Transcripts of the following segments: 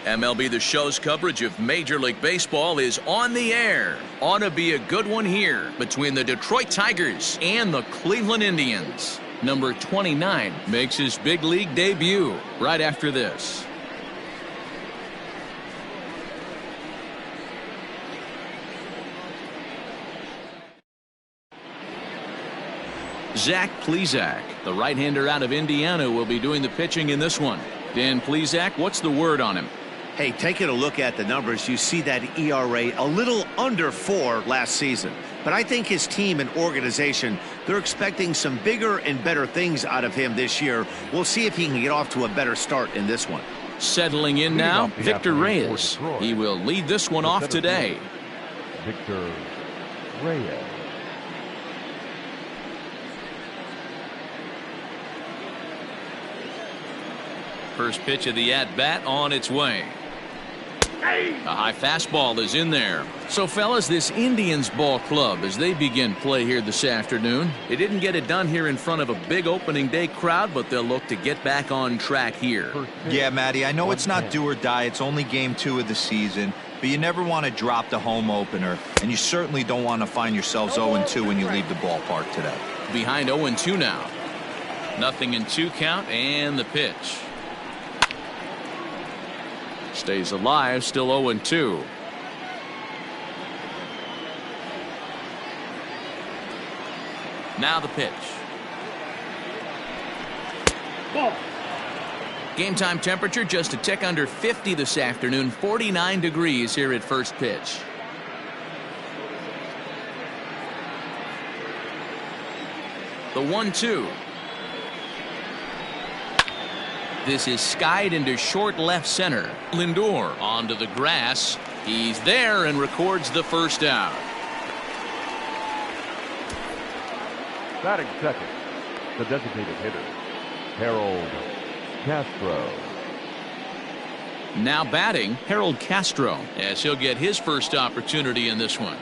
MLB The Show's coverage of Major League Baseball is on the air. Ought to be a good one here between the Detroit Tigers and the Cleveland Indians. Number 29 makes his big league debut right after this. Zach Plesac, the right-hander out of Indiana, will be doing the pitching in this one. Dan Plesac, what's the word on him? Hey, taking a look at the numbers, you see that ERA a little under 4 last season. But I think his team and organization, they're expecting some bigger and better things out of him this year. We'll see if he can get off to a better start in this one. Settling in now, Victor Reyes. He will lead this one off today. Victor Reyes. First pitch of the at-bat on its way. A high fastball is in there. So, fellas, this Indians ball club, as they begin play here this afternoon, they didn't get it done here in front of a big opening day crowd, but they'll look to get back on track here. Yeah, Matty, I know it's not do or die. It's only game 2 of the season, but you never want to drop the home opener, and you certainly don't want to find yourselves 0-2 when you leave the ballpark today. Behind 0-2 now. 0-2 count, and the pitch. Stays alive, still 0-2. Now the pitch. Ball. Game time temperature just a tick under 50 this afternoon. 49 degrees here at first pitch. The 1-2. This is skied into short left center. Lindor onto the grass. He's there and records the first out. Batting second, the designated hitter, Harold Castro. Now batting, Harold Castro, as he'll get his first opportunity in this one.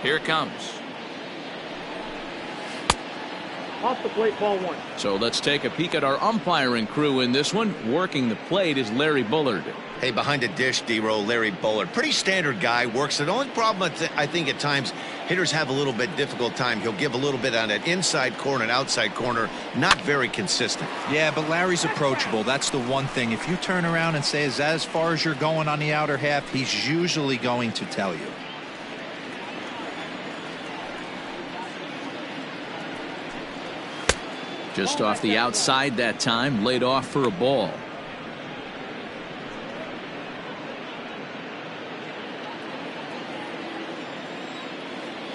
Here it comes. Off the plate, ball 1. So let's take a peek at our umpiring crew in this one. Working the plate is Larry Bullard. Hey, behind the dish, D-Row, Larry Bullard. Pretty standard guy, works it. The only problem I think at times hitters have a little bit difficult time. He'll give a little bit on that inside corner and outside corner. Not very consistent. Yeah, but Larry's approachable. That's the one thing. If you turn around and say, is that as far as you're going on the outer half, he's usually going to tell you. Just off the outside that time, laid off for a ball.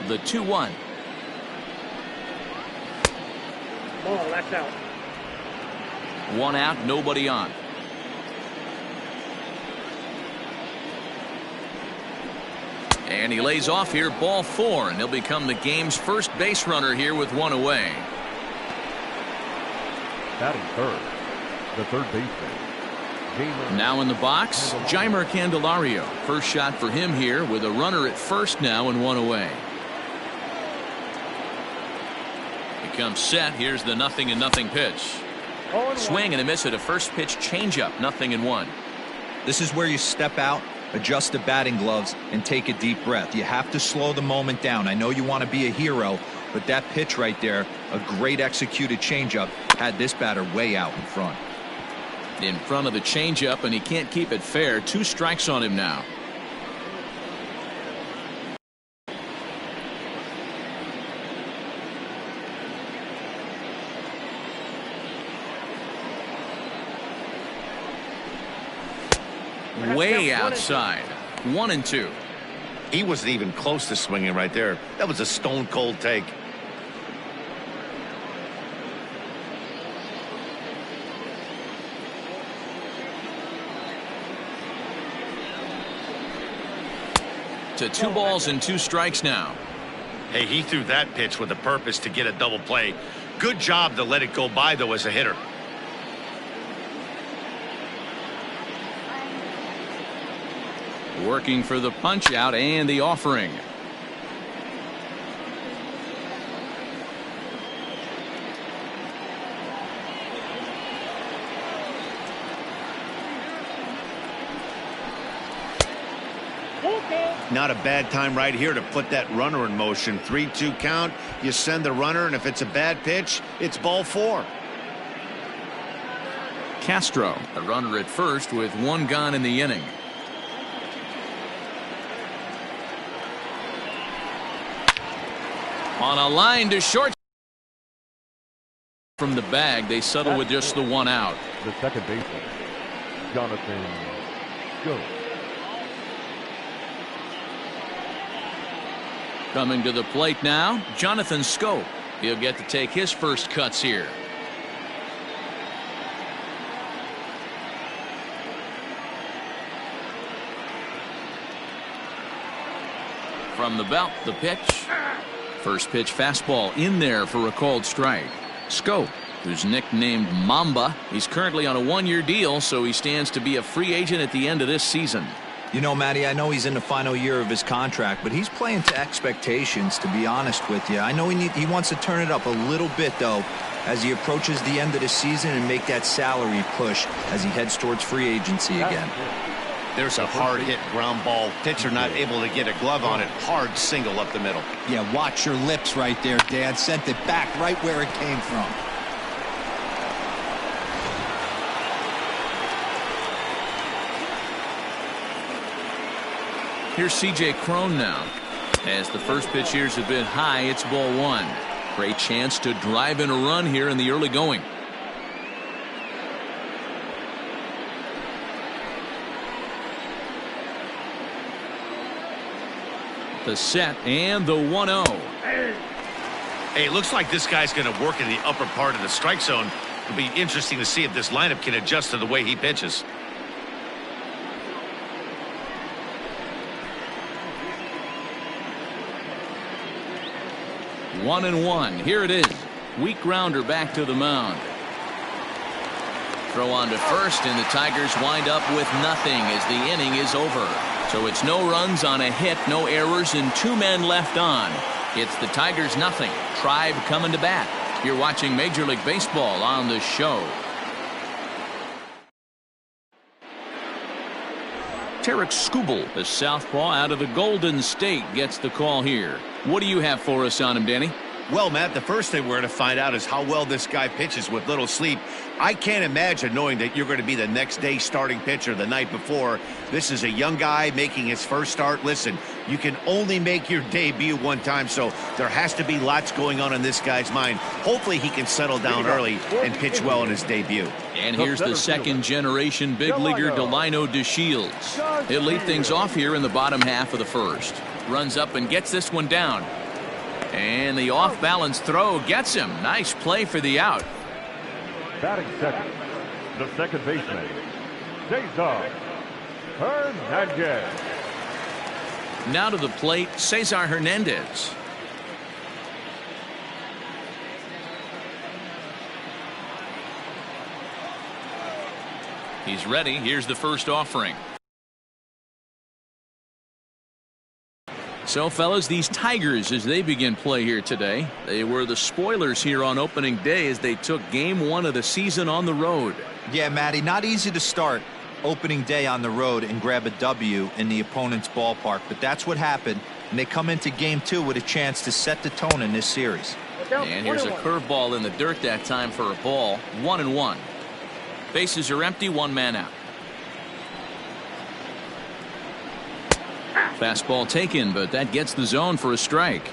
The 2-1. Ball, that's out. 1 out, nobody on. And he lays off here, ball 4, and he'll become the game's first base runner here with 1 away. Batting third, the third baseman. Now in the box, Jeimer Candelario. First shot for him here with a runner at first now and 1 away. He comes set. Here's the 0-0 pitch. Swing and a miss at a first pitch changeup. 0-1. This is where you step out, adjust the batting gloves, and take a deep breath. You have to slow the moment down. I know you want to be a hero, but that pitch right there, a great executed changeup, had this batter way out in front. In front of the changeup, and he can't keep it fair. 2 strikes on him now. Way outside. 1-2. He wasn't even close to swinging right there. That was a stone-cold take. To 2 balls and 2 strikes now. Hey, he threw that pitch with a purpose to get a double play. Good job to let it go by, though, as a hitter. Working for the punch out and the offering. Not a bad time right here to put that runner in motion. 3-2 count. You send the runner, and if it's a bad pitch, it's ball 4. Castro, a runner at first with 1 gone in the inning. On a line to short. From the bag, they settle with just the 1 out. The second baseman, Jonathan Schoop. Coming to the plate now, Jonathan Schoop. He'll get to take his first cuts here. From the belt, the pitch. First pitch fastball in there for a called strike. Schoop, who's nicknamed Mamba, he's currently on a 1-year deal, so he stands to be a free agent at the end of this season. You know, Matty, I know he's in the final year of his contract, but he's playing to expectations, to be honest with you. I know he wants to turn it up a little bit, though, as he approaches the end of the season and make that salary push as he heads towards free agency again. There's a hard hit ground ball. Pitcher not able to get a glove on it. Hard single up the middle. Yeah, watch your lips right there, Dad. Sent it back right where it came from. Here's C.J. Cron now. As the first pitch here is a bit high, it's ball 1. Great chance to drive in a run here in the early going. The set and the 1-0. Hey, it looks like this guy's going to work in the upper part of the strike zone. It'll be interesting to see if this lineup can adjust to the way he pitches. One and one. Here it is. Weak grounder back to the mound. Throw on to first, and the Tigers wind up with nothing as the inning is over. So it's no runs on a hit, no errors, and 2 men left on. It's the Tigers nothing. Tribe coming to bat. You're watching Major League Baseball on the show. Tarek Skubal, the southpaw out of the Golden State, gets the call here. What do you have for us on him, Danny? Well, Matt, the first thing we're going to find out is how well this guy pitches with little sleep. I can't imagine knowing that you're going to be the next day starting pitcher the night before. This is a young guy making his first start. Listen, you can only make your debut one time, so there has to be lots going on in this guy's mind. Hopefully he can settle down early and pitch well in his debut. And here's the second-generation big leaguer Delino DeShields. He'll lead things off here in the bottom half of the first. Runs up and gets this one down. And the off-balance throw gets him. Nice play for the out. Batting second, the second baseman, Cesar Hernandez. Now to the plate, Cesar Hernandez. He's ready. Here's the first offering. So, fellas, these Tigers, as they begin play here today, they were the spoilers here on opening day as they took game 1 of the season on the road. Yeah, Matty, not easy to start opening day on the road and grab a W in the opponent's ballpark, but that's what happened, and they come into game 2 with a chance to set the tone in this series. And here's a curveball in the dirt that time for a ball. 1-1. Bases are empty, 1 man out. Fastball taken, but that gets the zone for a strike.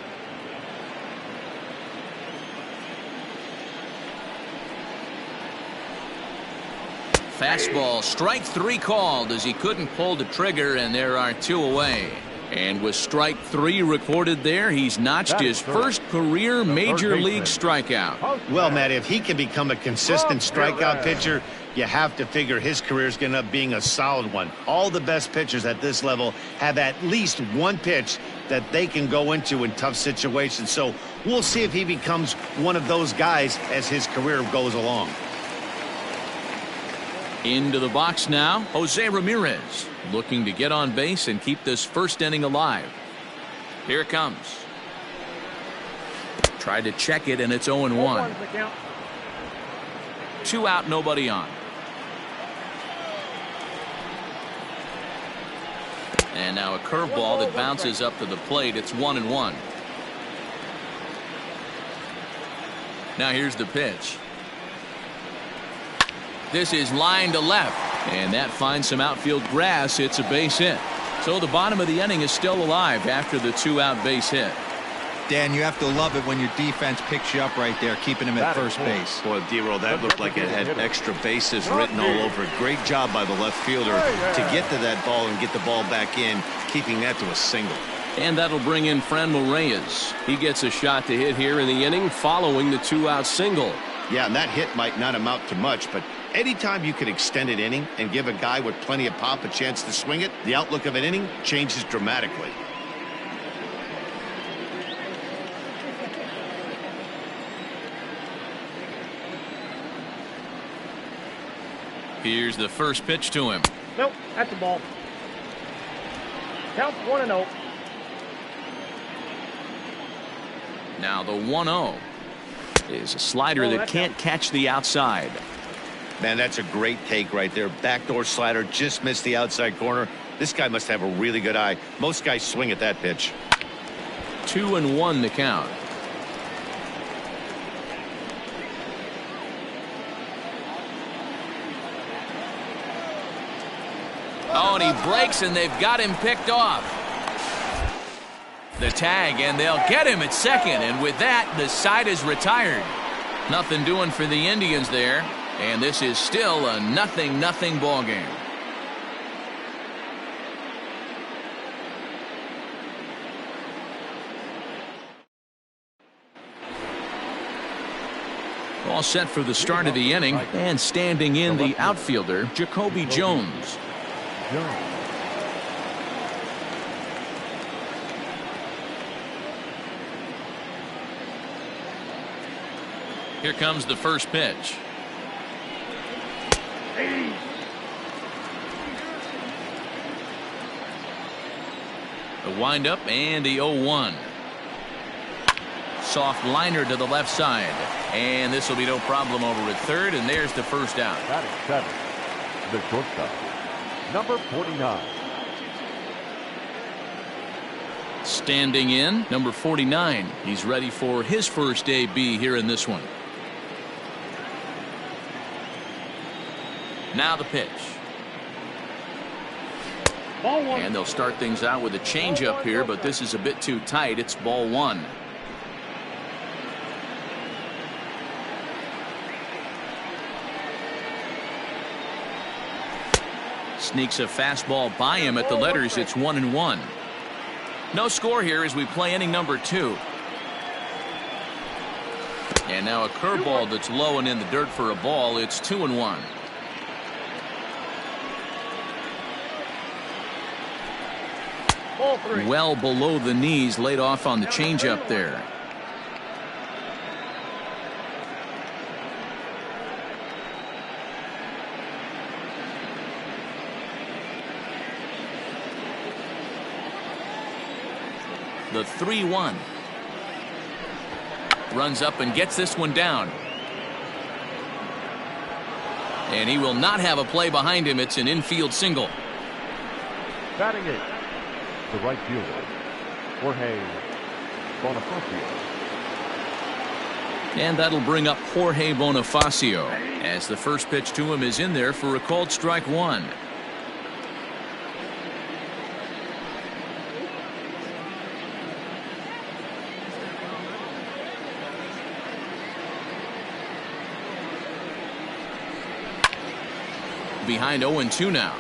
Fastball, strike 3 called as he couldn't pull the trigger, and there are 2 away. And with strike 3 recorded there, he's notched his first career major league strikeout. Well, Matt, if he can become a consistent strikeout pitcher, you have to figure his career is going to end up being a solid one. All the best pitchers at this level have at least one pitch that they can go into in tough situations. So we'll see if he becomes one of those guys as his career goes along. Into the box now, Jose Ramirez, looking to get on base and keep this first inning alive. Here it comes. Tried to check it, and it's 0-1. 2 out, nobody on. And now a curveball that bounces up to the plate. It's 1-1. Now here's the pitch. This is line to left, and that finds some outfield grass. It's a base hit. So the bottom of the inning is still alive after the 2-out base hit. Dan, you have to love it when your defense picks you up right there, keeping him at first base. Boy, D-Roll, that looked like it had extra bases written all over it. Great job by the left fielder to get to that ball and get the ball back in, keeping that to a single. And that'll bring in Franmil Reyes. He gets a shot to hit here in the inning following the 2-out single. Yeah, and that hit might not amount to much, but anytime you can extend an inning and give a guy with plenty of pop a chance to swing it, the outlook of an inning changes dramatically. Here's the first pitch to him. Nope, that's a ball. Count 1-0. Now the 1-0 is a slider that can't catch the outside. Man, that's a great take right there. Backdoor slider, just missed the outside corner. This guy must have a really good eye. Most guys swing at that pitch. 2-1 the count. Oh, and he breaks, and they've got him picked off. The tag, and they'll get him at second, and with that, the side is retired. Nothing doing for the Indians there, and this is still a 0-0 ball game. All set for the start of the inning, and standing in the outfielder, Jacoby Jones. Here comes the first pitch. The windup and the 0-1. Soft liner to the left side, and this will be no problem over at third, and there's the first out. Batting seven, the shortstop, number 49. Standing in, number 49. He's ready for his first AB here in this one. Now the pitch. Ball one. And they'll start things out with a changeup here, but this is a bit too tight. It's ball one. Sneaks a fastball by him at the letters. It's 1-1. No score here as we play inning number 2. And now a curveball that's low and in the dirt for a ball. It's 2-1. Ball three. Well below the knees, laid off on the changeup there. The 3-1. Runs up and gets this one down. And he will not have a play behind him. It's an infield single. Batting eight, the right fielder, Jorge Bonifacio. And that'll bring up Jorge Bonifacio as the first pitch to him is in there for a called strike one. Behind 0-2 now.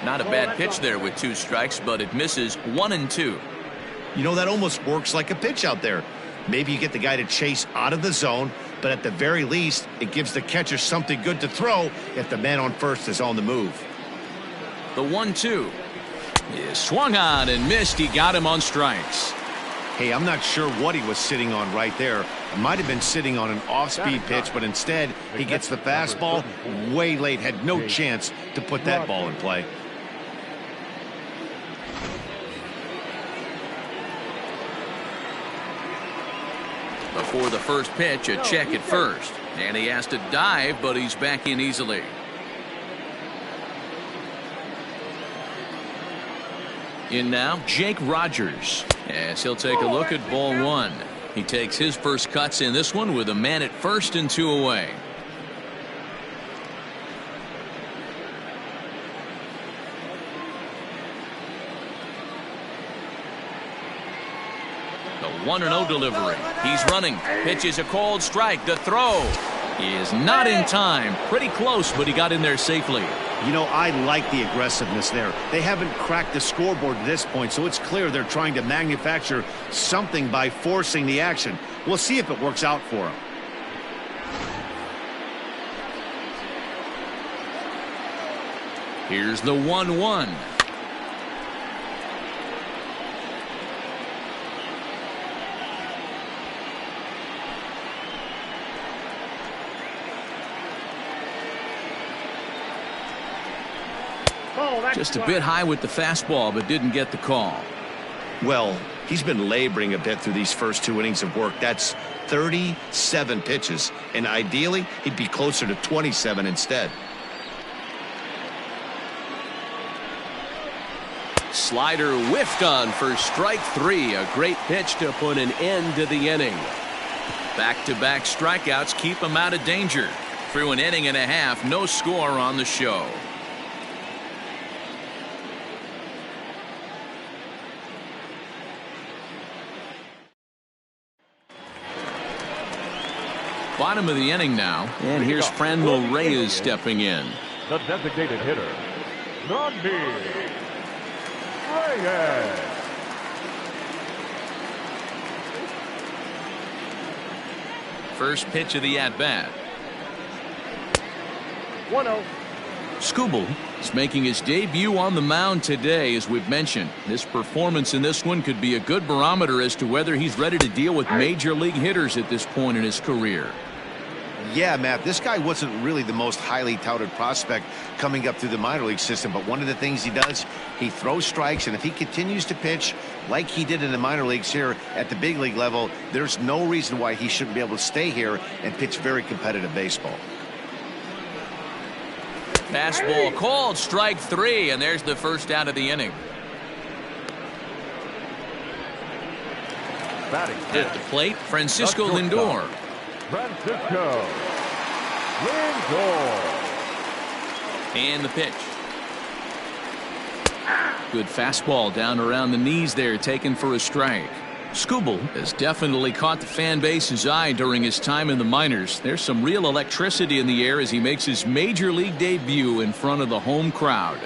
Not a bad pitch there with 2 strikes, but it misses 1-2. You know, that almost works like a pitch out there. Maybe you get the guy to chase out of the zone, but at the very least, it gives the catcher something good to throw if the man on first is on the move. The 1-2 is swung on and missed. He got him on strikes. Hey, I'm not sure what he was sitting on right there. It might have been sitting on an off-speed pitch, but instead he gets the fastball way late. Had no chance to put that ball in play. Before the first pitch, a check at first. And he has to dive, but he's back in easily. In now, Jake Rogers, as he'll take a look at ball one. He takes his first cuts in this one with a man at first and 2 away. The 1-0 delivery. He's running. Pitch is a called strike. The throw is not in time. Pretty close, but he got in there safely. You know, I like the aggressiveness there. They haven't cracked the scoreboard at this point, so it's clear they're trying to manufacture something by forcing the action. We'll see if it works out for them. Here's the 1-1. Just a bit high with the fastball, but didn't get the call. Well, he's been laboring a bit through these first 2 innings of work. That's 37 pitches, and ideally, he'd be closer to 27 instead. Slider whiffed on for strike 3. A great pitch to put an end to the inning. Back-to-back strikeouts keep him out of danger. Through an inning and a half, no score on the show. Bottom of the inning now, and here's Franmil Reyes stepping in. The designated hitter, Franmil Reyes. First pitch of the at-bat. 1-0. Skubal is making his debut on the mound today, as we've mentioned. This performance in this one could be a good barometer as to whether he's ready to deal with major league hitters at this point in his career. Yeah, Matt, this guy wasn't really the most highly touted prospect coming up through the minor league system, but one of the things he does, he throws strikes, and if he continues to pitch like he did in the minor leagues here at the big league level, there's no reason why he shouldn't be able to stay here and pitch very competitive baseball. Fastball called, strike 3, and there's the first out of the inning. At the plate, Francisco Lindor. Francisco Lindor. And the pitch. Good fastball down around the knees there, taken for a strike. Skubal has definitely caught the fan base's eye during his time in the minors. There's some real electricity in the air as he makes his major league debut in front of the home crowd.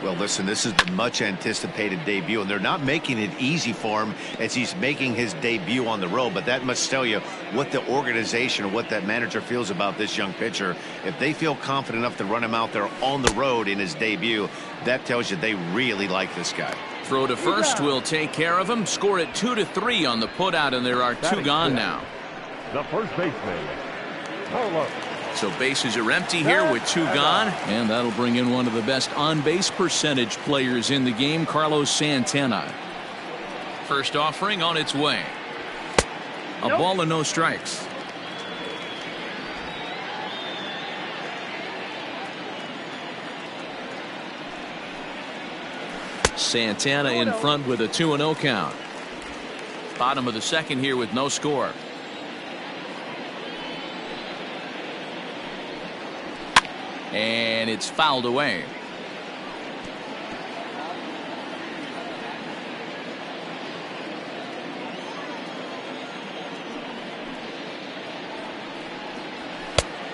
Well, listen, this is the much anticipated debut, and they're not making it easy for him as he's making his debut on the road, but that must tell you what the organization or what that manager feels about this young pitcher. If they feel confident enough to run him out there on the road in his debut, that tells you they really like this guy. Throw to first will take care of him. Score it 2-3 on the putout, and there are 2 gone now. The first baseman, Carlos. So bases are empty here with 2 gone, and that'll bring in one of the best on-base percentage players in the game, Carlos Santana. First offering on its way. A ball and no strikes. Santana in front with a 2-0 count. Bottom of the second here with no score. And it's fouled away.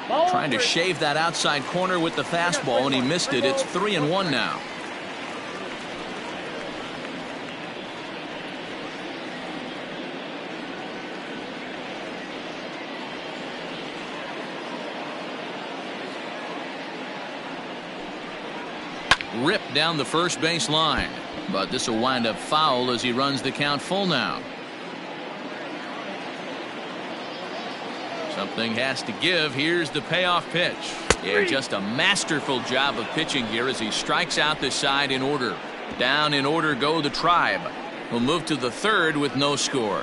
Trying to shave that outside corner with the fastball, and he missed it. It's 3-1 now. Ripped down the first base line, but this will wind up foul as he runs the count full now. Something has to give. Here's the payoff pitch. Yeah, just a masterful job of pitching here as he strikes out the side in order. Down in order go the Tribe. We'll move to the third with no score.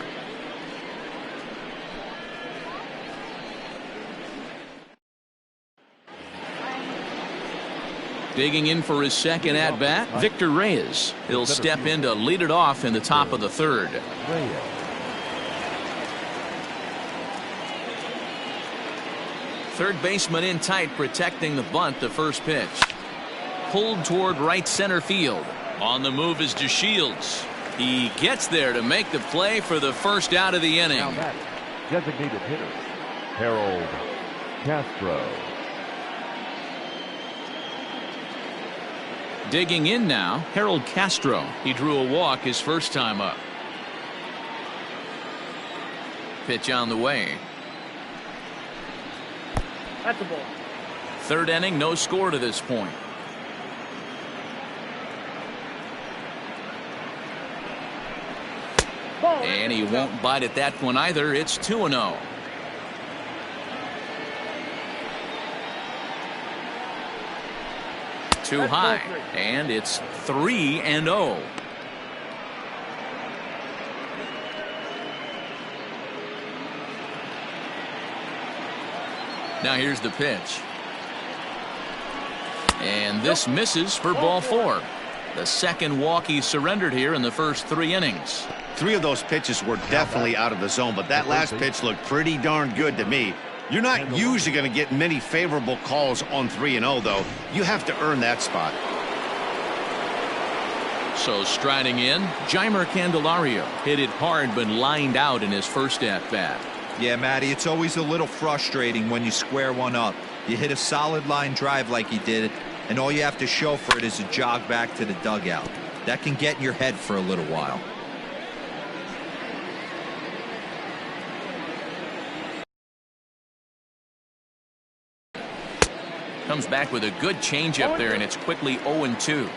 Digging in for his second at-bat, Victor Reyes. He'll step in to lead it off in the top of the third. Third baseman in tight, protecting the bunt. The first pitch. Pulled toward right center field. On the move is DeShields. He gets there to make the play for the first out of the inning. Now that designated hitter, Harold Castro. Digging in now, Harold Castro. He drew a walk his first time up. Pitch on the way. That's the ball. Third inning, no score to this point. Ball. And he won't bite at that one either. It's 2-0. Too high, and it's 3-0. Now here's the pitch. And this misses for ball 4. The second walk he surrendered here in the first 3 innings. 3 of those pitches were definitely out of the zone, but that last pitch looked pretty darn good to me. You're not usually going to get many favorable calls on 3-0, though. You have to earn that spot. So striding in, Jeimer Candelario hit it hard but lined out in his first at-bat. Yeah, Matty, it's always a little frustrating when you square one up. You hit a solid line drive like he did, and all you have to show for it is a jog back to the dugout. That can get in your head for a little while. Comes back with a good changeup there, and it's quickly 0-2.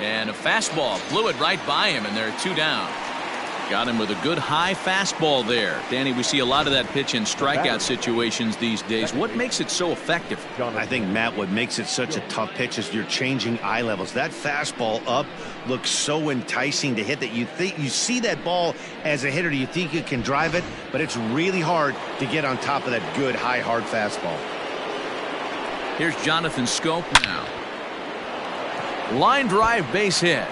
And a fastball blew it right by him, and they're 2 down. Got him with a good high fastball there. Danny, we see a lot of that pitch in strikeout situations these days. What makes it so effective? I think, Matt, what makes it such a tough pitch is you're changing eye levels. That fastball up looks so enticing to hit that you see that ball as a hitter, you think you can drive it, but it's really hard to get on top of that good high hard fastball. Here's Jonathan Scope now. Line drive base hit.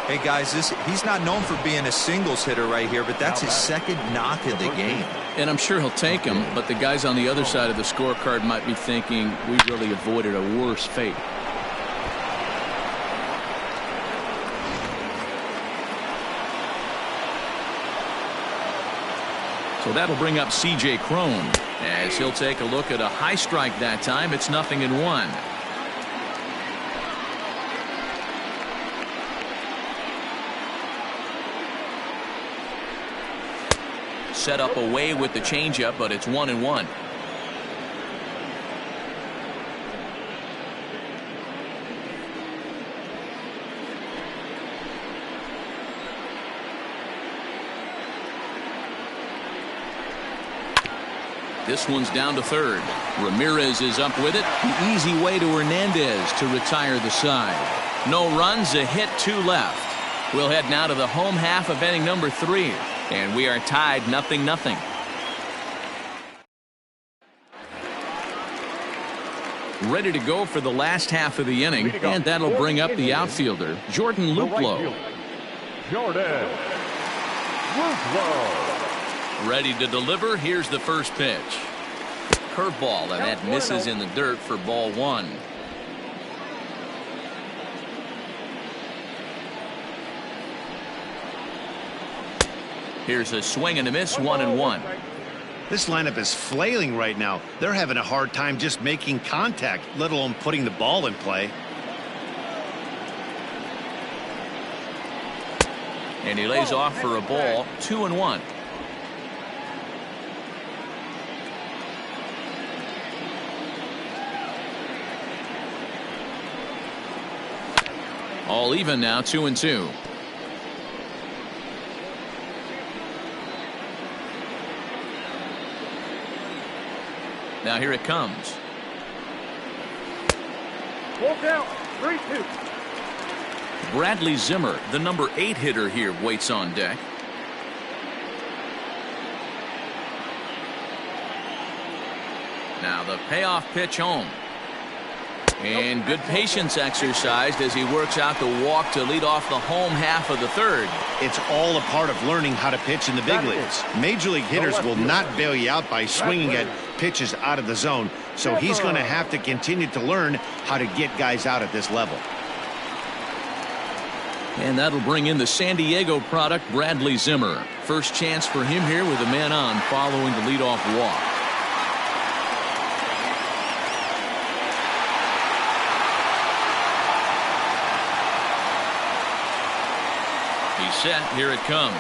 Hey guys, he's not known for being a singles hitter right here, but that's his second knock of the game. And I'm sure he'll take him, but the guys on the other side of the scorecard might be thinking we really avoided a worse fate. So that'll bring up C.J. Cron as he'll take a look at a high strike that time. It's 0-1. Set up away with the changeup, but it's 1-1. This one's down to third. Ramirez is up with it. The easy way to Hernandez to retire the side. No runs, a hit, 2 left. We'll head now to the home half of inning number 3. And we are tied 0-0. Ready to go for the last half of the inning, and that'll bring up the outfielder, Jordan Luplow. Jordan Luplow. Ready to deliver. Here's the first pitch. Curveball, and that misses in the dirt for ball 1. Here's a swing and a miss, 1-1. This lineup is flailing right now. They're having a hard time just making contact, let alone putting the ball in play. And he lays off for a ball, 2-1. All even now, 2-2. Now here it comes. Walk out. 3-2. Bradley Zimmer, the number 8 hitter here, waits on deck. Now the payoff pitch home. And good patience exercised as he works out the walk to lead off the home half of the third. It's all a part of learning how to pitch in the big leagues. Major league hitters will not bail you out by swinging at pitches out of the zone, so he's going to have to continue to learn how to get guys out at this level. And that'll bring in the San Diego product, Bradley Zimmer. First chance for him here with a man on following the leadoff walk. He's set. Here it comes.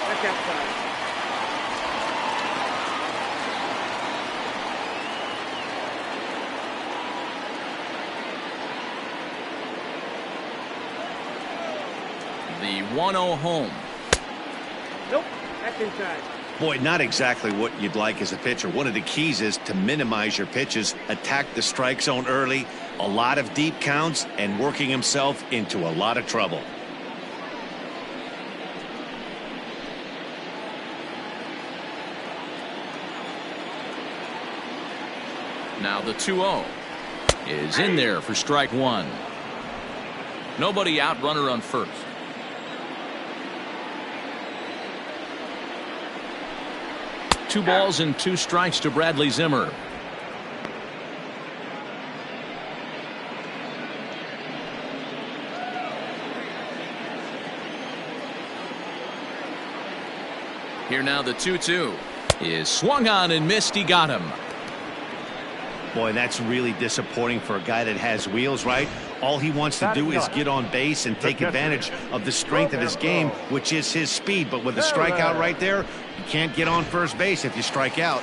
That's outside. The 1-0 home. Nope, that's inside. Boy, not exactly what you'd like as a pitcher. One of the keys is to minimize your pitches, attack the strike zone early, a lot of deep counts, and working himself into a lot of trouble. Now the 2-0 is in there for strike one. Nobody out, runner on first. Two balls and two strikes to Bradley Zimmer. Here now the 2-2 is swung on and missed. He got him. Boy, that's really disappointing for a guy that has wheels, right? All he wants to do is get on base and take advantage of the strength of his game, which is his speed. But with a strikeout right there, you can't get on first base if you strike out.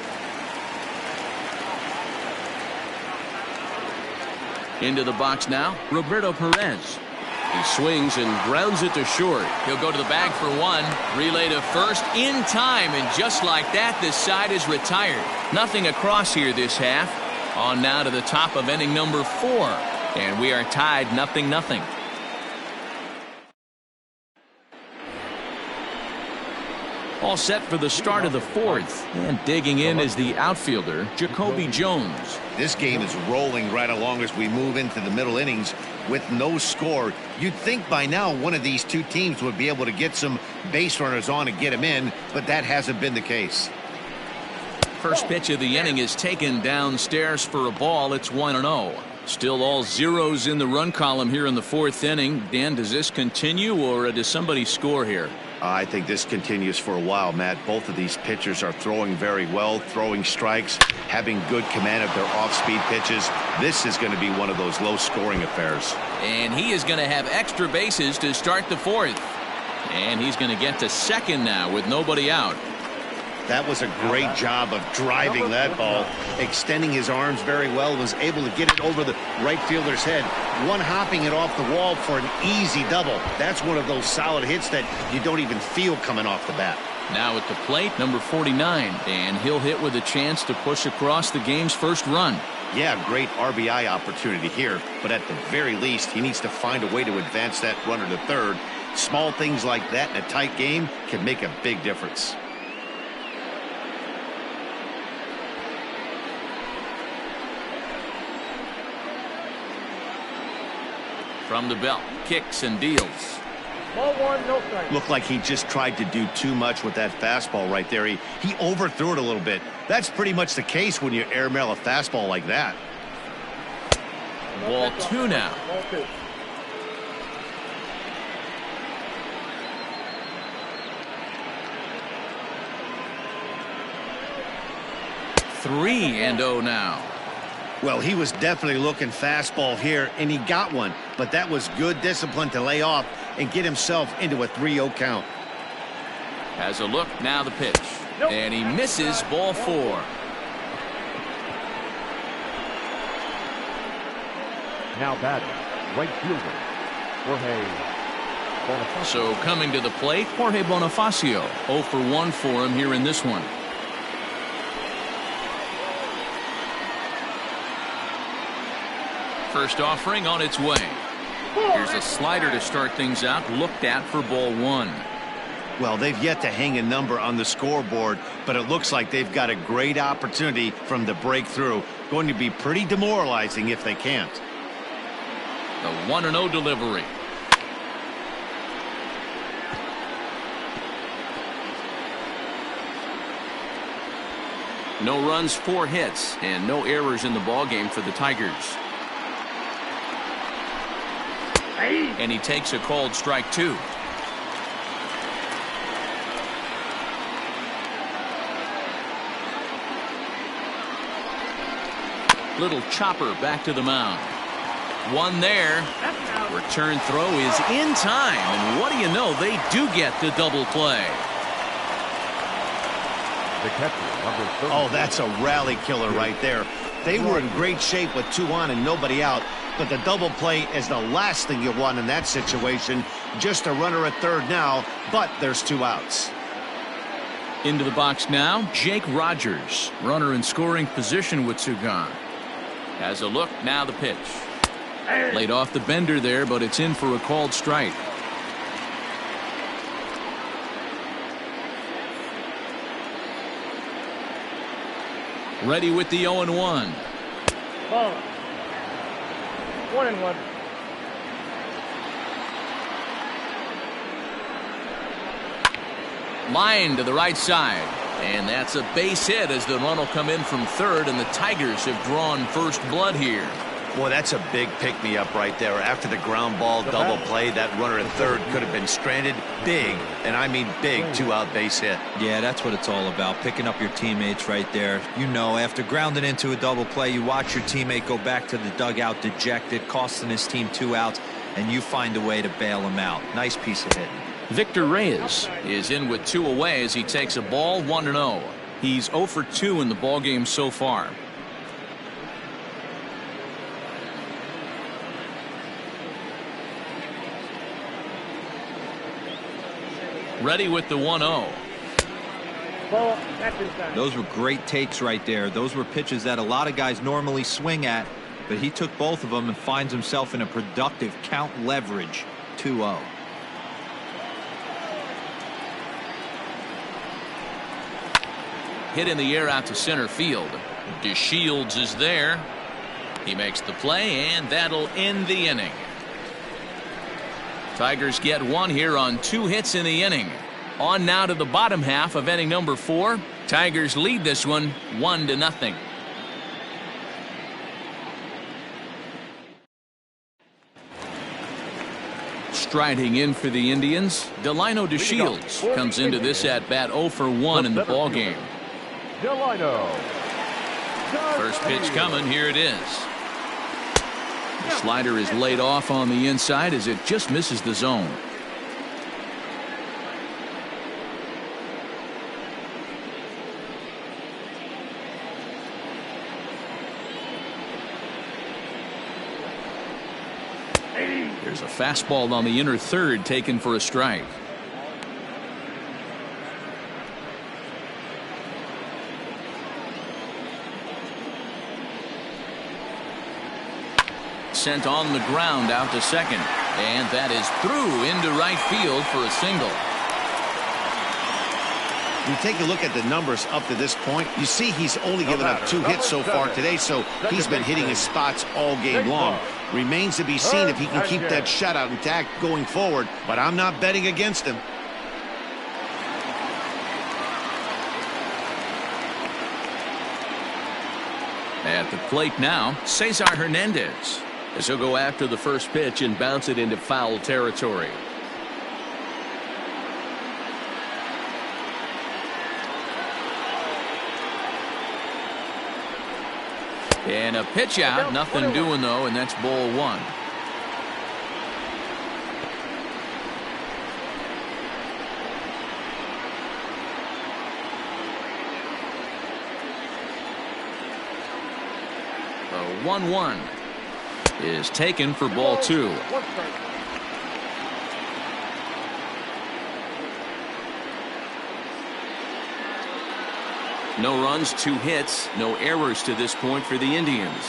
Into the box now, Roberto Perez. He swings and grounds it to short. He'll go to the bag for one. Relay to first in time, and just like that, this side is retired. Nothing across here this half. On now to the top of inning number 4. And we are tied 0-0. All set for the start of the fourth. And digging in is the outfielder, Jacoby Jones. This game is rolling right along as we move into the middle innings with no score. You'd think by now one of these two teams would be able to get some base runners on and get them in, but that hasn't been the case. First pitch of the inning is taken downstairs for a ball. It's 1-0. Still all zeros in the run column here in the fourth inning. Dan, does this continue or does somebody score here? I think this continues for a while, Matt. Both of these pitchers are throwing very well, throwing strikes, having good command of their off-speed pitches. This is going to be one of those low-scoring affairs. And he is going to have extra bases to start the fourth. And he's going to get to second now with nobody out. That was a great job of driving that ball, extending his arms very well, was able to get it over the right fielder's head, one-hopping it off the wall for an easy double. That's one of those solid hits that you don't even feel coming off the bat. Now at the plate, number 49, and he'll hit with a chance to push across the game's first run. Yeah, great RBI opportunity here, but at the very least, he needs to find a way to advance that runner to third. Small things like that in a tight game can make a big difference. From the belt, kicks and deals. Ball one, no strike. Looked like he just tried to do too much with that fastball right there. He overthrew it a little bit. That's pretty much the case when you airmail a fastball like that. Ball 2 now. Ball 2. Three and 0 now. Well, he was definitely looking fastball here, and he got one. But that was good discipline to lay off and get himself into a 3-0 count. Has a look, now the pitch. And he misses, ball 4. Now batting, right fielder, Jorge Bonifacio. So coming to the plate, Jorge Bonifacio. 0 for 1 for him here in this one. First offering on its way. Here's a slider to start things out, looked at for ball 1. Well, they've yet to hang a number on the scoreboard, but it looks like they've got a great opportunity from the breakthrough. Going to be pretty demoralizing if they can't. The 1-0 delivery. No runs, 4 hits, and no errors in the ballgame for the Tigers. And he takes a called strike 2. Little chopper back to the mound. One there. Return throw is in time, and what do you know, they do get the double play. The catcher, number 30. Oh, that's a rally killer right there. They were in great shape with 2 on and nobody out, but the double play is the last thing you want in that situation. Just a runner at third now, but there's 2 outs. Into the box now, Jake Rogers, runner in scoring position with 2 gone. Has a look, now the pitch. Laid off the bender there, but it's in for a called strike. Ready with the 0-1. Ball. 1-1. Line to the right side. And that's a base hit as the run will come in from third, and the Tigers have drawn first blood here. Boy, that's a big pick-me-up right there. After the ground ball double play, that runner at third could have been stranded. Big, and I mean big, 2-out base hit. Yeah, that's what it's all about, picking up your teammates right there. You know, after grounding into a double play, you watch your teammate go back to the dugout dejected, costing his team 2 outs, and you find a way to bail him out. Nice piece of hitting. Victor Reyes is in with 2 away as he takes a ball, 1-0. He's 0 for 2 in the ballgame so far. Ready with the 1-0. Ball. That's inside. Those were great takes right there. Those were pitches that a lot of guys normally swing at, but he took both of them and finds himself in a productive count leverage 2-0. Hit in the air out to center field. DeShields is there. He makes the play, and that'll end the inning. Tigers get 1 here on 2 hits in the inning. On now to the bottom half of inning number 4. Tigers lead this one 1-0. Striding in for the Indians, Delino DeShields comes into this at bat 0 for 1 in the ballgame. Delino. First pitch coming, here it is. The slider is laid off on the inside as it just misses the zone. There's a fastball on the inner third taken for a strike. Sent on the ground out to second, and that is through into right field for a single. You take a look at the numbers up to this point, you see he's only given up 2 hits so far today, so he's been hitting his spots all game long. Remains to be seen if he can keep that shutout intact going forward, but I'm not betting against him. At the plate now, Cesar Hernandez, as he'll go after the first pitch and bounce it into foul territory. And a pitch out, nothing doing though, and that's ball 1. The 1-1 is taken for ball 2. No runs, 2 hits, no errors to this point for the Indians.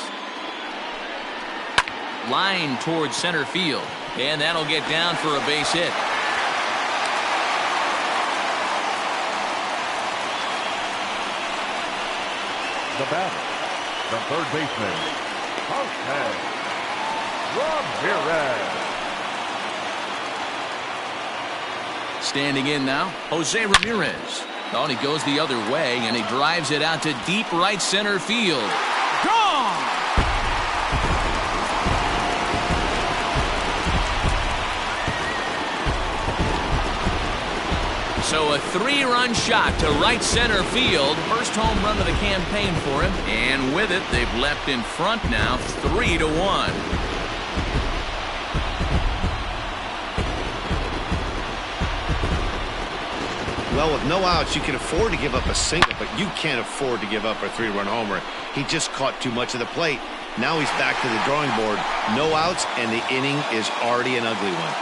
Line towards center field, and that'll get down for a base hit. The batter, the third baseman, Jose Ramirez. Standing in now, Jose Ramirez. Oh, and he goes the other way, and he drives it out to deep right center field. Gone! So a 3-run shot to right center field. First home run of the campaign for him. And with it, they've left in front now 3-1. Well, with no outs, you can afford to give up a single, but you can't afford to give up a 3-run homer. He just caught too much of the plate. Now he's back to the drawing board. No outs, and the inning is already an ugly one.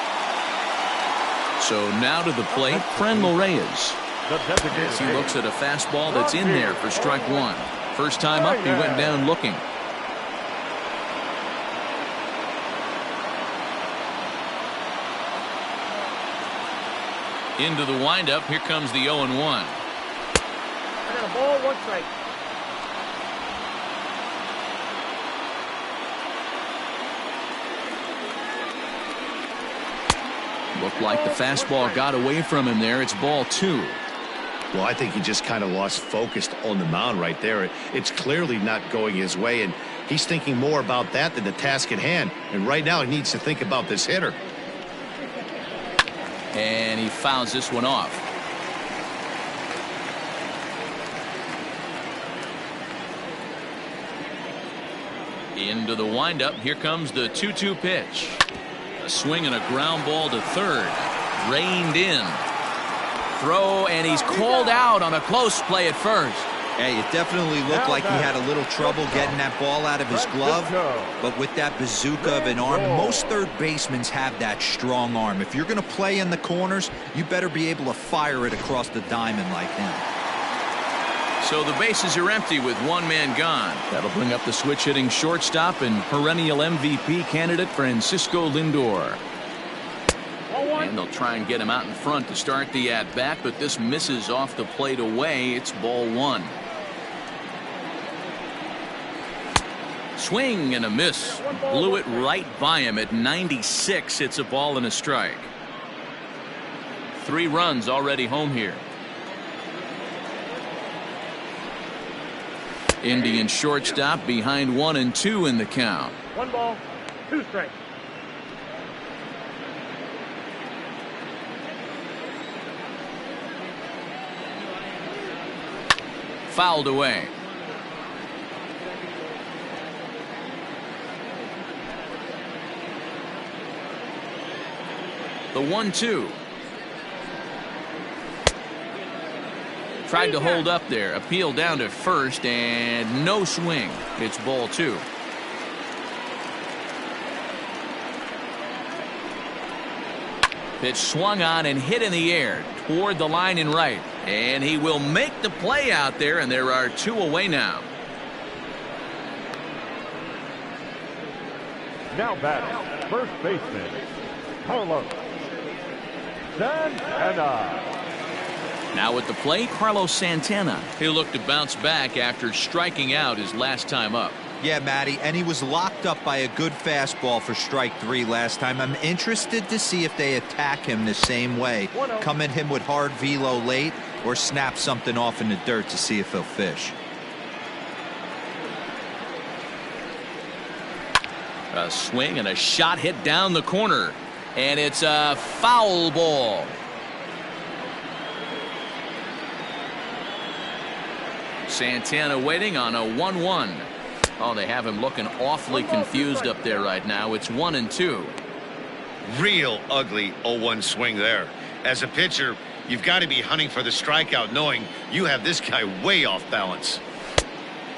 So now to the plate, Franmil Reyes. As he looks at a fastball that's in there for strike one. First time up, he went down looking. Into the windup, here comes the 0-1. I got a ball, 1 strike. Looked like the fastball got away from him there. It's ball 2. Well, I think he just kind of lost focus on the mound right there. It's clearly not going his way, and he's thinking more about that than the task at hand. And right now he needs to think about this hitter. And he fouls this one off. Into the windup. Here comes the 2-2 pitch. A swing and a ground ball to third. Reined in. Throw, and he's called out on a close play at first. Hey, it definitely looked like he had a little trouble getting that ball out of his glove. But with that bazooka of an arm, most third basemen have that strong arm. If you're going to play in the corners, you better be able to fire it across the diamond like him. So the bases are empty with one man gone. That'll bring up the switch hitting shortstop and perennial MVP candidate Francisco Lindor. And they'll try and get him out in front to start the at-bat, but this misses off the plate away. It's ball 1. Swing and a miss. Blew it right by him at 96. It's a ball and a strike. 3 runs already home here. Indian shortstop behind 1 and 2 in the count. 1 ball, 2 strikes. Fouled away. The 1-2. Tried to hold up there. Appeal down to first, and no swing. It's ball 2. Pitch swung on and hit in the air toward the line and right. And he will make the play out there, and there are 2 away now. Now batting, first baseman, Carlos Santana. Now at the plate, Carlos Santana. He'll look to bounce back after striking out his last time up. Yeah, Matty, and he was locked up by a good fastball for strike 3 last time. I'm interested to see if they attack him the same way. Come at him with hard velo late or snap something off in the dirt to see if he'll fish. A swing and a shot hit down the corner. And it's a foul ball. Santana waiting on a 1-1. Oh, they have him looking awfully confused up there right now. It's 1 and 2. Real ugly 0-1 swing there. As a pitcher, you've got to be hunting for the strikeout, knowing you have this guy way off balance.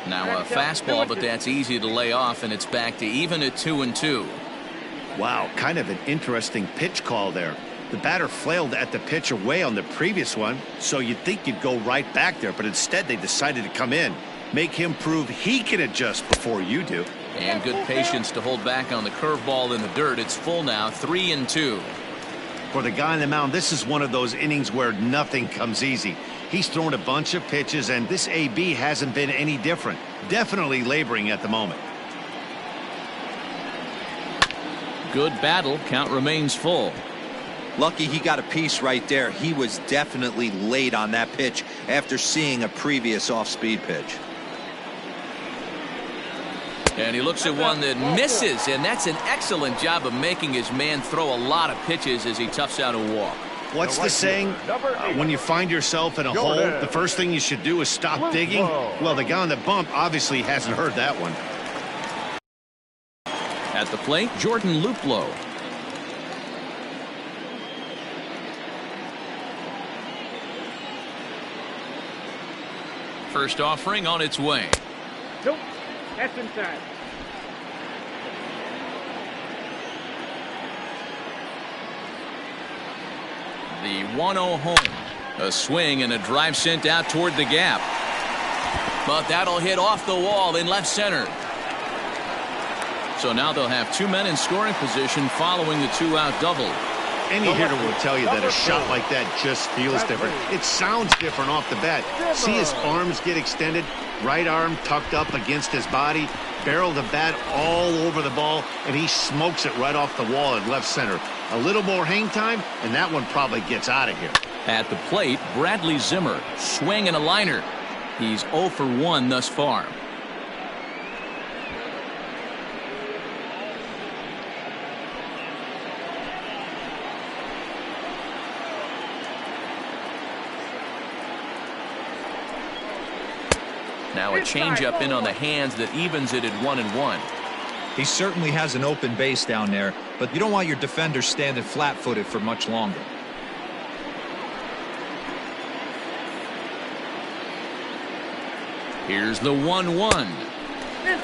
Now a fastball, but that's easy to lay off, and it's back to even at 2 and 2. Wow, kind of an interesting pitch call there. The batter flailed at the pitch away on the previous one, so you'd think you'd go right back there, but instead they decided to come in. Make him prove he can adjust before you do. And good patience to hold back on the curveball in the dirt. It's full now, 3 and 2. For the guy on the mound, this is one of those innings where nothing comes easy. He's thrown a bunch of pitches, and this AB hasn't been any different. Definitely laboring at the moment. Good battle. Count remains full. Lucky he got a piece right there. He was definitely late on that pitch after seeing a previous off-speed pitch. And he looks at one that misses, and that's an excellent job of making his man throw a lot of pitches as he toughs out a walk. What's the saying? When you find yourself in a hole, the first thing you should do is stop digging. Well, the guy on the bump obviously hasn't heard that one. At the plate, Jordan Luplow. First offering on its way. Nope. That's inside. The 1-0 home. A swing and a drive sent out toward the gap. But that'll hit off the wall in left center. So now they'll have 2 men in scoring position following the 2-out double. Any hitter will tell you that a shot like that just feels different. It sounds different off the bat. See his arms get extended, right arm tucked up against his body, barrel the bat all over the ball, and he smokes it right off the wall in left center. A little more hang time, and that one probably gets out of here. At the plate, Bradley Zimmer. Swing and a liner. He's 0 for 1 thus far. Now a changeup in on the hands that evens it at 1-1. He certainly has an open base down there, but you don't want your defender standing flat-footed for much longer. Here's the 1-1.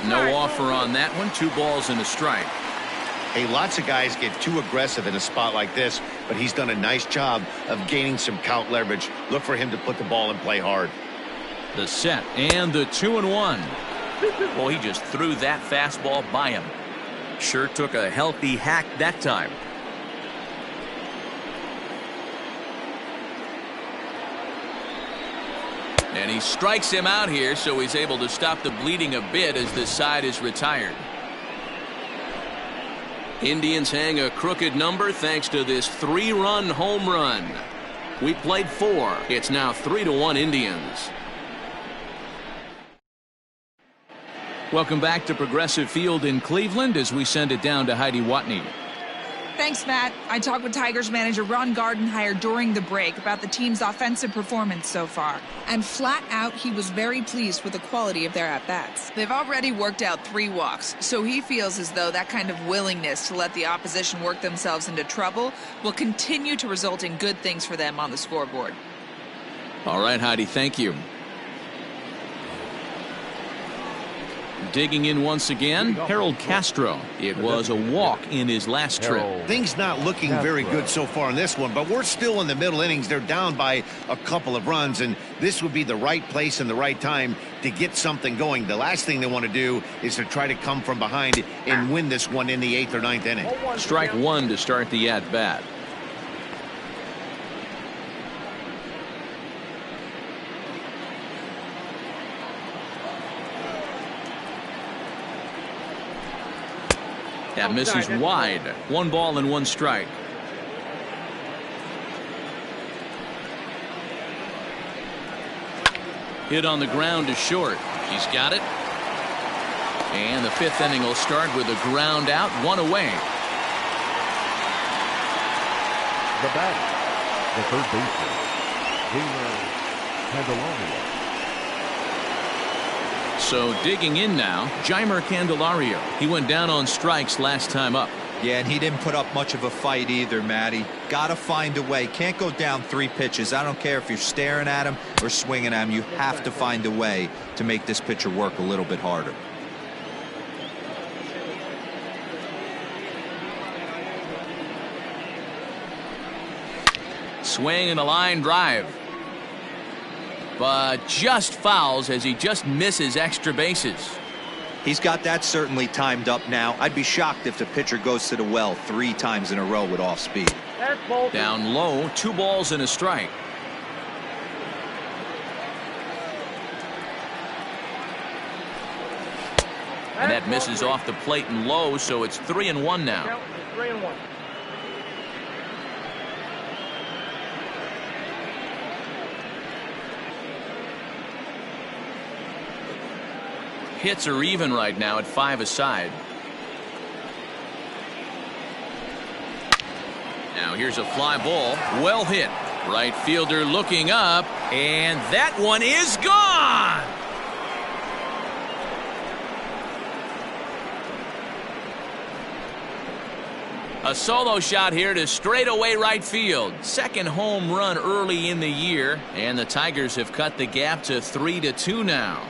No offer on that one. 2 balls and a strike. Hey, lots of guys get too aggressive in a spot like this, but he's done a nice job of gaining some count leverage. Look for him to put the ball in play hard. The set and the 2-1. Well, he just threw that fastball by him. Sure took a healthy hack that time. And he strikes him out here, so he's able to stop the bleeding a bit as this side is retired. Indians hang a crooked number thanks to this 3-run home run. We played 4. It's now 3-1 Indians. Welcome back to Progressive Field in Cleveland as we send it down to Heidi Watney. Thanks, Matt. I talked with Tigers manager Ron Gardenhire during the break about the team's offensive performance so far. And flat out, he was very pleased with the quality of their at-bats. They've already worked out 3 walks, so he feels as though that kind of willingness to let the opposition work themselves into trouble will continue to result in good things for them on the scoreboard. All right, Heidi, thank you. Digging in once again, Harold Castro. It was a walk in his last trip. Things not looking very good so far in this one, but we're still in the middle innings. They're down by a couple of runs, and this would be the right place and the right time to get something going. The last thing they want to do is to try to come from behind and win this one in the 8th or 9th inning. Strike 1 to start the at-bat. That misses wide. 1 ball and 1 strike. Hit on the ground to short. He's got it. And the 5th inning will start with a ground out, 1 away. The batter, the third baseman, Candelario. So digging in now, Jeimer Candelario. He went down on strikes last time up. Yeah, and he didn't put up much of a fight either, Matty. Gotta find a way. Can't go down 3 pitches. I don't care if you're staring at him or swinging at him. You have to find a way to make this pitcher work a little bit harder. Swing and a line drive. But just fouls as he just misses extra bases. He's got that certainly timed up now. I'd be shocked if the pitcher goes to the well 3 times in a row with off speed. Down low, 2 balls and a strike. And that misses off the plate and low, so it's 3-1 now. Count 3-1. Hits are even right now at 5 aside. Now here's a fly ball. Well hit. Right fielder looking up. And that one is gone. A solo shot here to straightaway right field. Second home run early in the year. And the Tigers have cut the gap to 3-2 now.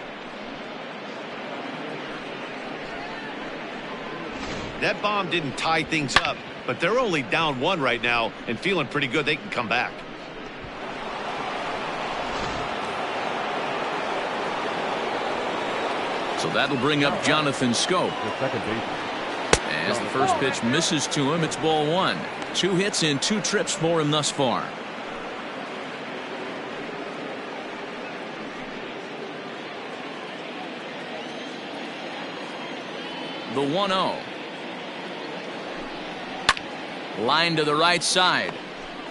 That bomb didn't tie things up, but they're only down 1 right now and feeling pretty good they can come back. So that'll bring up Jonathan Scope. The second baseman. As the first pitch misses to him, it's ball 1. 2 hits and 2 trips for him thus far. The 1-0. Line to the right side,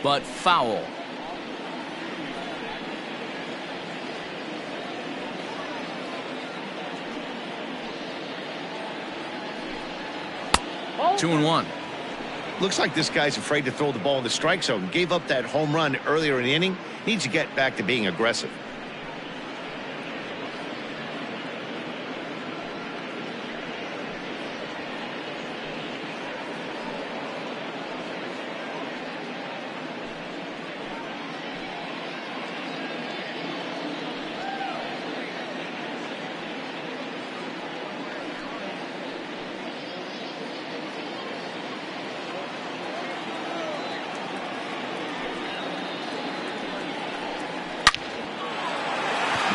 but foul. Oh. 2-1. Looks like this guy's afraid to throw the ball in the strike zone. Gave up that home run earlier in the inning. Needs to get back to being aggressive.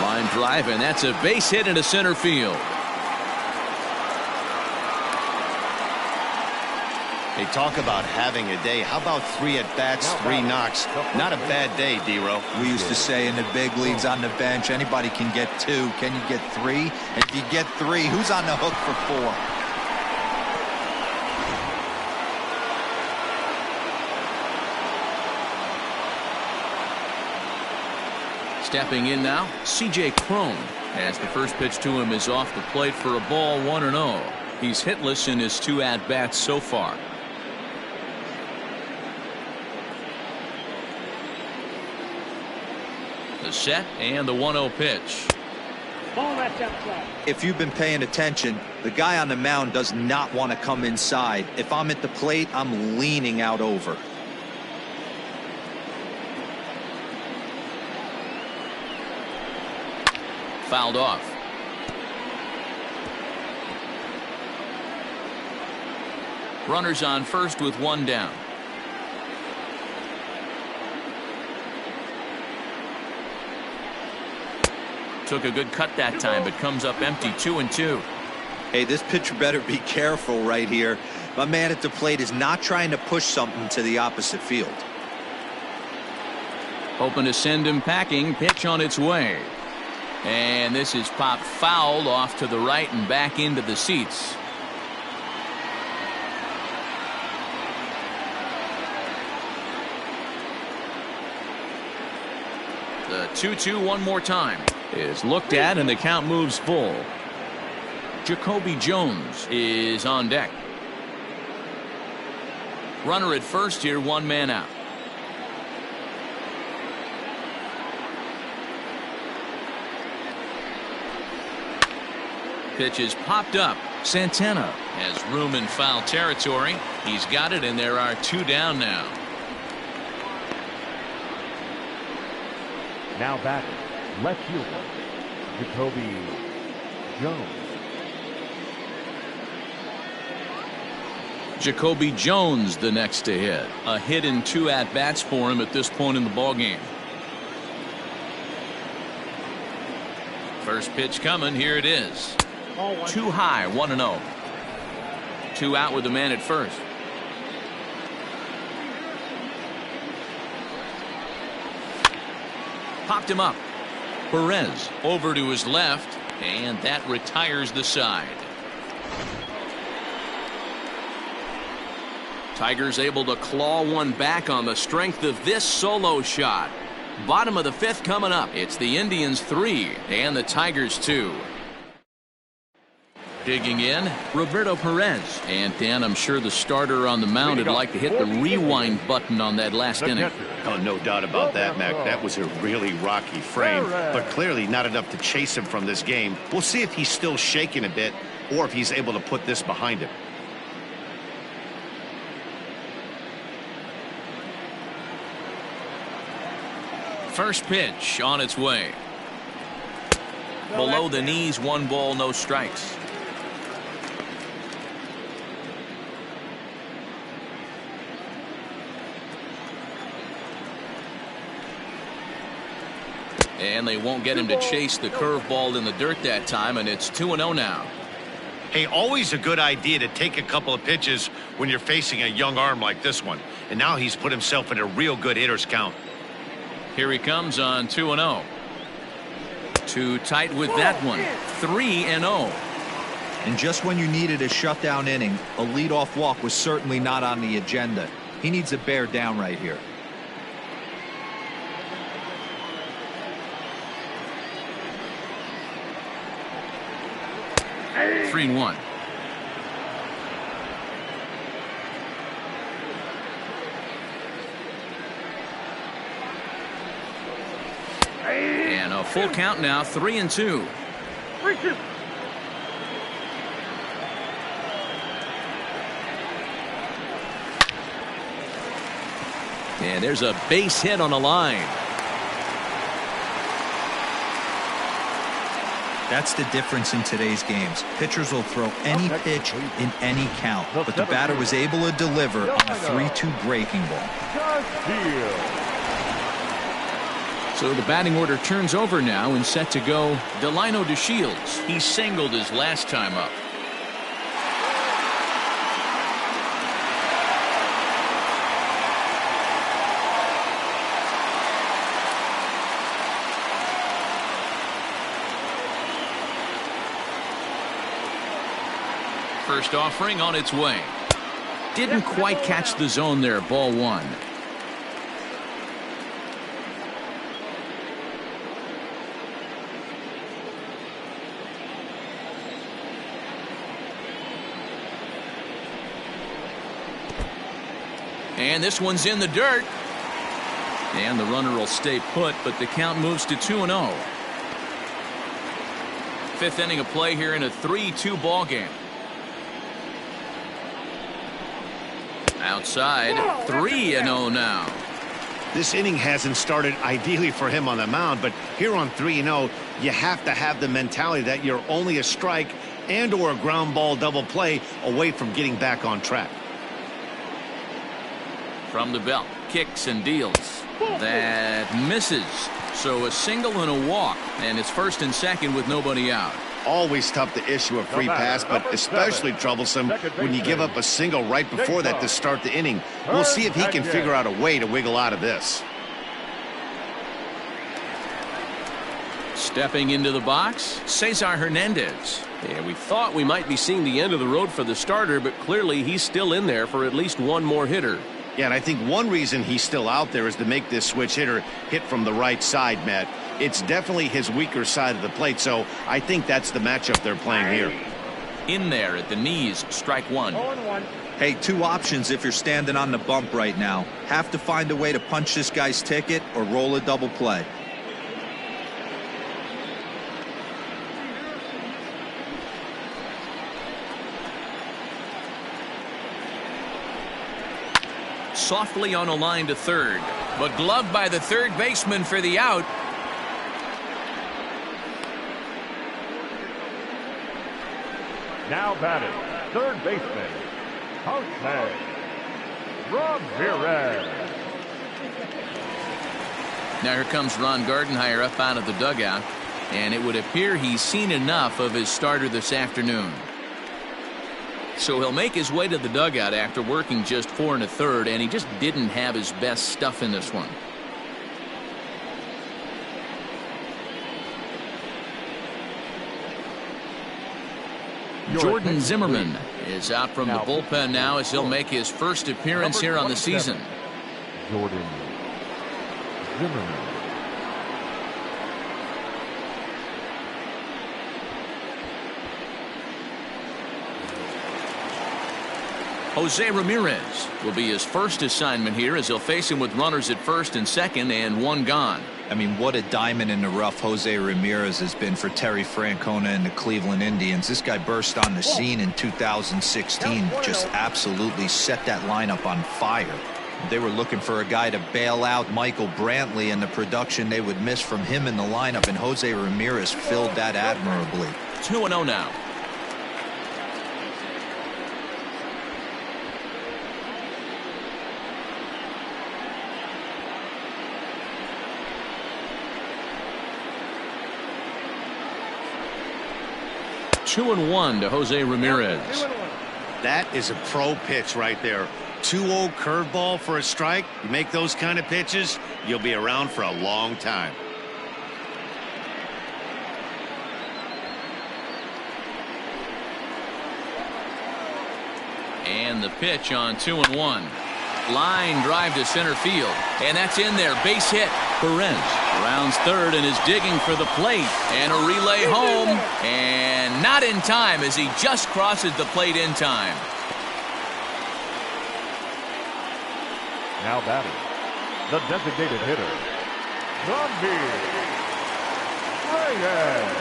Line drive, and that's a base hit into center field. They talk about having a day. How about 3 at-bats, 3 knocks? Not a bad day, D-Row. We used to say in the big leagues on the bench, anybody can get 2. Can you get 3? And if you get 3, who's on the hook for 4? Stepping in now, C.J. Cron, as the first pitch to him is off the plate for a ball, 1-0. He's hitless in his 2 at-bats so far. The set and the 1-0 pitch. Ball that's outside. If you've been paying attention, the guy on the mound does not want to come inside. If I'm at the plate, I'm leaning out over. Fouled off. Runners on first with 1 down. Took a good cut that time, but comes up empty. 2-2. Hey, this pitcher better be careful right here. My man at the plate is not trying to push something to the opposite field. Hoping to send him packing. Pitch on its way. And this is popped foul off to the right and back into the seats. The 2-2 one more time is looked at, and the count moves full. Jacoby Jones is on deck. Runner at first here, 1 man out. Pitch is popped up. Santana has room in foul territory. He's got it, and there are 2 down now. Now batting, left fielder, Jacoby Jones. Jacoby Jones the next to hit. A hit in 2 at-bats for him at this point in the ballgame. First pitch coming. Here it is. Too high, 1-0. 2 out with the man at first. Popped him up. Perez over to his left, and that retires the side. Tigers able to claw one back on the strength of this solo shot. Bottom of the 5th coming up. It's the Indians 3 and the Tigers 2. Digging in, Roberto Perez. And Dan, I'm sure the starter on the mound would like to hit the rewind button on that last inning. Oh, no doubt about that, Mac. That was a really rocky frame, but clearly not enough to chase him from this game. We'll see if he's still shaking a bit or if he's able to put this behind him. First pitch on its way. Below the knees, 1 ball, no strikes. And they won't get him to chase the curveball in the dirt that time, and it's 2-0 now. Hey, always a good idea to take a couple of pitches when you're facing a young arm like this one. And now he's put himself in a real good hitter's count. Here he comes on 2-0. Too tight with that one. 3-0. And just when you needed a shutdown inning, a leadoff walk was certainly not on the agenda. He needs to bear down right here. Hey. 3-1. And a full count now, 3-2. 3-2. And there's a base hit on the line. That's the difference in today's games. Pitchers will throw any pitch in any count, but the batter was able to deliver on a 3-2 breaking ball. So the batting order turns over now and set to go. Delino DeShields. He singled his last time up. First offering on its way. Didn't quite catch the zone there. Ball 1. And this one's in the dirt. And the runner will stay put, but the count moves to 2-0. 5th inning of play here in a 3-2 ball game. Outside, 3-0 now. This inning hasn't started ideally for him on the mound, but here on 3-0, you have to have the mentality that you're only a strike and or a ground ball double play away from getting back on track. From the belt, kicks and deals. That misses. So a single and a walk, and it's 1st and 2nd with nobody out. Always tough to issue a free pass, but especially troublesome when you give up a single right before that to start the inning. We'll see if he can figure out a way to wiggle out of this. Stepping into the box, Cesar Hernandez. Yeah, we thought we might be seeing the end of the road for the starter, but clearly he's still in there for at least one more hitter. Yeah, and I think one reason he's still out there is to make this switch hitter hit from the right side, Matt. It's definitely his weaker side of the plate, so I think that's the matchup they're playing here. In there at the knees, strike 1. 0-1. Hey, 2 options if you're standing on the bump right now. Have to find a way to punch this guy's ticket or roll a double play. Softly on a line to 3rd, but gloved by the 3rd baseman for the out. Now batting, 3rd baseman, Jose Ramirez. Now here comes Ron Gardenhire up out of the dugout, and it would appear he's seen enough of his starter this afternoon. So he'll make his way to the dugout after working just 4 1/3, and he just didn't have his best stuff in this one. Jordan Zimmerman, is out from the bullpen now as he'll make his first appearance here on the season. Jordan Zimmerman. Jose Ramirez will be his first assignment here as he'll face him with runners at first and second and one gone. I mean, what a diamond in the rough Jose Ramirez has been for Terry Francona and the Cleveland Indians. This guy burst on the scene in 2016, just absolutely set that lineup on fire. They were looking for a guy to bail out Michael Brantley, and the production they would miss from him in the lineup, and Jose Ramirez filled that admirably. 2-0 now. Two and one to Jose Ramirez. That is a pro pitch right there. 2-0 curveball for a strike. You make those kind of pitches, you'll be around for a long time. And the pitch on 2-1. Line drive to center field, and that's in there. Base hit. Perez rounds third and is digging for the plate, and a relay home, and not in time as he just crosses the plate in time. Now batting, the designated hitter, Reyes.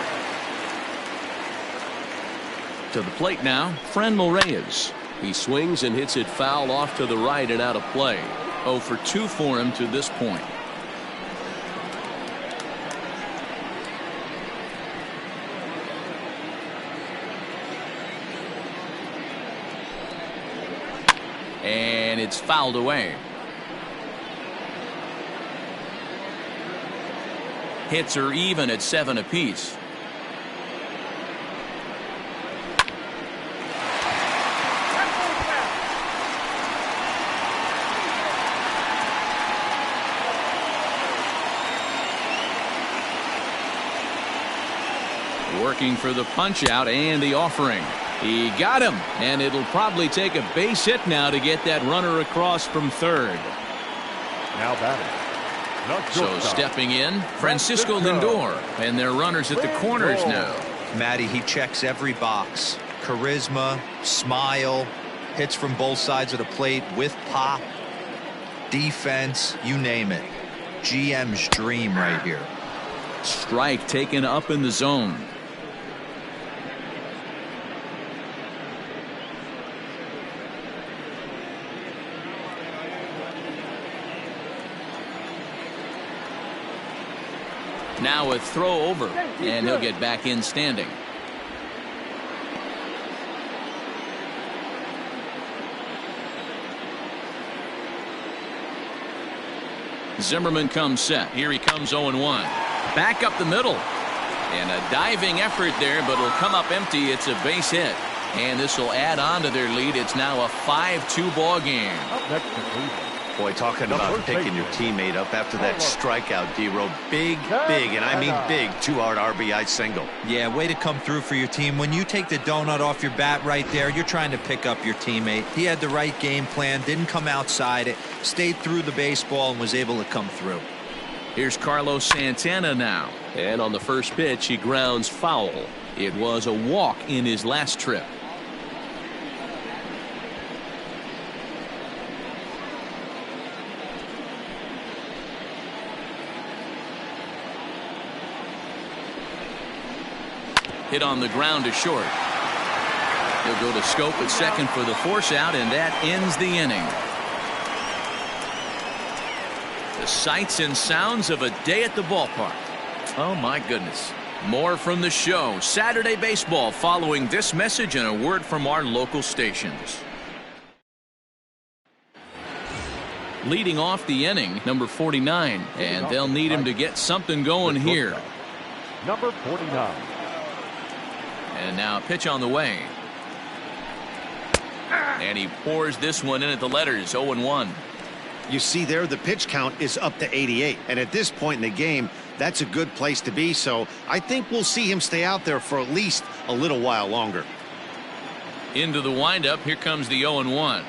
To the plate now, Franmil Reyes. He swings and hits it foul off to the right and out of play. 0 for 2 for him to this point. And it's fouled away. Hits are even at 7 apiece. Working for the punch out and the offering. He got him, and it'll probably take a base hit now to get that runner across from third. Now batting. So stepping in, Francisco Lindor, and their runners at the corners now. Matty, he checks every box. Charisma, smile, hits from both sides of the plate with pop, defense, you name it. GM's dream right here. Strike taken up in the zone. Now a throw over, and he'll get back in standing. Zimmerman comes set. Here he comes 0-1. Back up the middle. And a diving effort there, but it'll come up empty. It's a base hit. And this will add on to their lead. It's now a 5-2 ball game. Next to Cleveland. Boy, talking about picking your teammate up after that strikeout, D-Row. Big, and I mean big, 2-hard RBI single. Yeah, way to come through for your team. When you take the donut off your bat right there, you're trying to pick up your teammate. He had the right game plan, didn't come outside it, stayed through the baseball, and was able to come through. Here's Carlos Santana now. And on the first pitch, he grounds foul. It was a walk in his last trip. Hit on the ground to short. He'll go to Scope at second for the force out, and that ends the inning. The sights and sounds of a day at the ballpark. Oh my goodness. More from the show. Saturday Baseball following this message and a word from our local stations. Leading off the inning, number 49, and they'll need him to get something going here. Number 49. And now a pitch on the way. And he pours this one in at the letters. 0-1. You see there, the pitch count is up to 88. And at this point in the game, that's a good place to be. So I think we'll see him stay out there for at least a little while longer. Into the windup. Here comes the 0-1.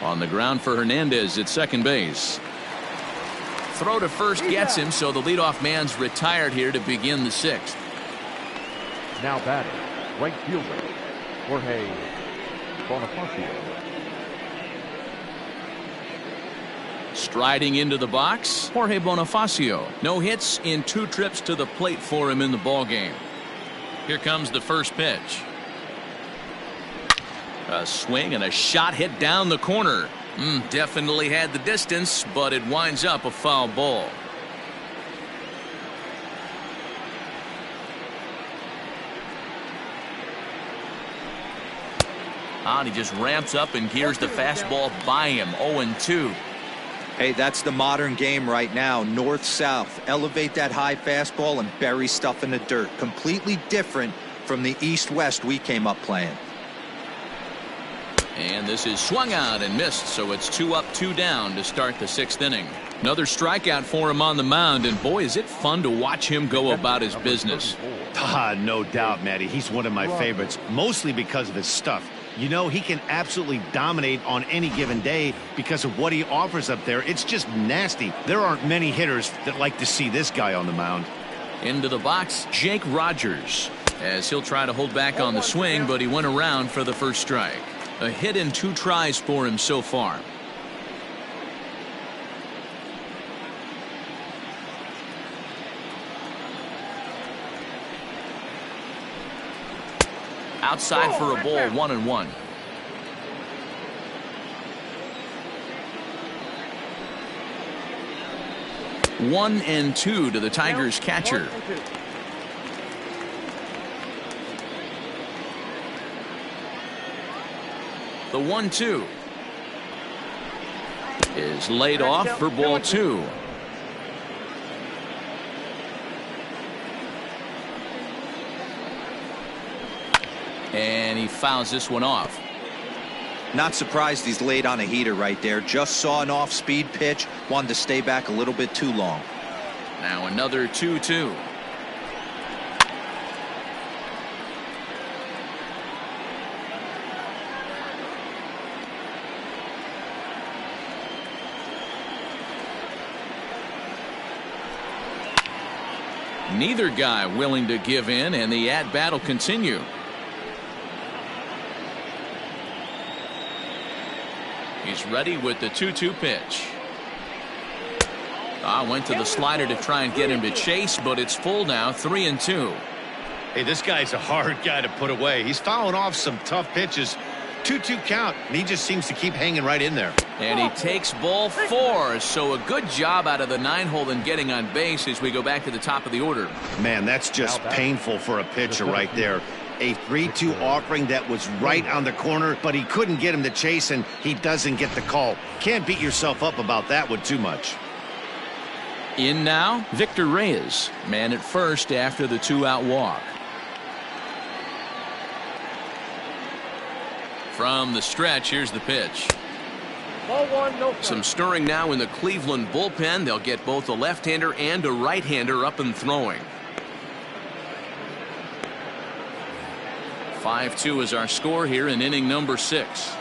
On the ground for Hernandez at second base. Throw to first gets him, so the leadoff man's retired here to begin the sixth. Now batting, right fielder, Jorge Bonifacio. Striding into the box, Jorge Bonifacio. No hits in 2 trips to the plate for him in the ballgame. Here comes the first pitch. A swing and a shot hit down the corner. Definitely had the distance, but it winds up a foul ball. And he just ramps up and gears the fastball by him. 0-2. Hey, that's the modern game right now. North-south. Elevate that high fastball and bury stuff in the dirt. Completely different from the east-west we came up playing. And this is swung out and missed, so it's 2 up, 2 down to start the 6th inning. Another strikeout for him on the mound, and boy, is it fun to watch him go about his business. No doubt, Matty. He's one of my favorites, mostly because of his stuff. You know, he can absolutely dominate on any given day because of what he offers up there. It's just nasty. There aren't many hitters that like to see this guy on the mound. Into the box, Jake Rogers, as he'll try to hold back on the swing, but he went around for the first strike. A hit in 2 tries for him so far. Outside for a ball, 1-1. One and 2 to the Tigers catcher. The 1-2 is laid off for ball 2. And he fouls this one off. Not surprised he's laid on a heater right there. Just saw an off-speed pitch. Wanted to stay back a little bit too long. Now another 2-2. Neither guy willing to give in, and the at-bat will continue. He's ready with the 2-2 pitch. Went to the slider to try and get him to chase, but it's full now, 3-2. Hey, this guy's a hard guy to put away. He's fouling off some tough pitches. 2-2 count, and he just seems to keep hanging right in there. And he takes ball 4, so a good job out of the 9-hole in getting on base as we go back to the top of the order. Man, that's just painful for a pitcher right there. A 3-2 offering that was right on the corner, but he couldn't get him to chase, and he doesn't get the call. Can't beat yourself up about that one too much. In now, Victor Reyes, man at first after the 2-out walk. From the stretch, here's the pitch. Ball 1, no. Some stirring now in the Cleveland bullpen. They'll get both a left-hander and a right-hander up and throwing. 5-2 is our score here in inning number 6.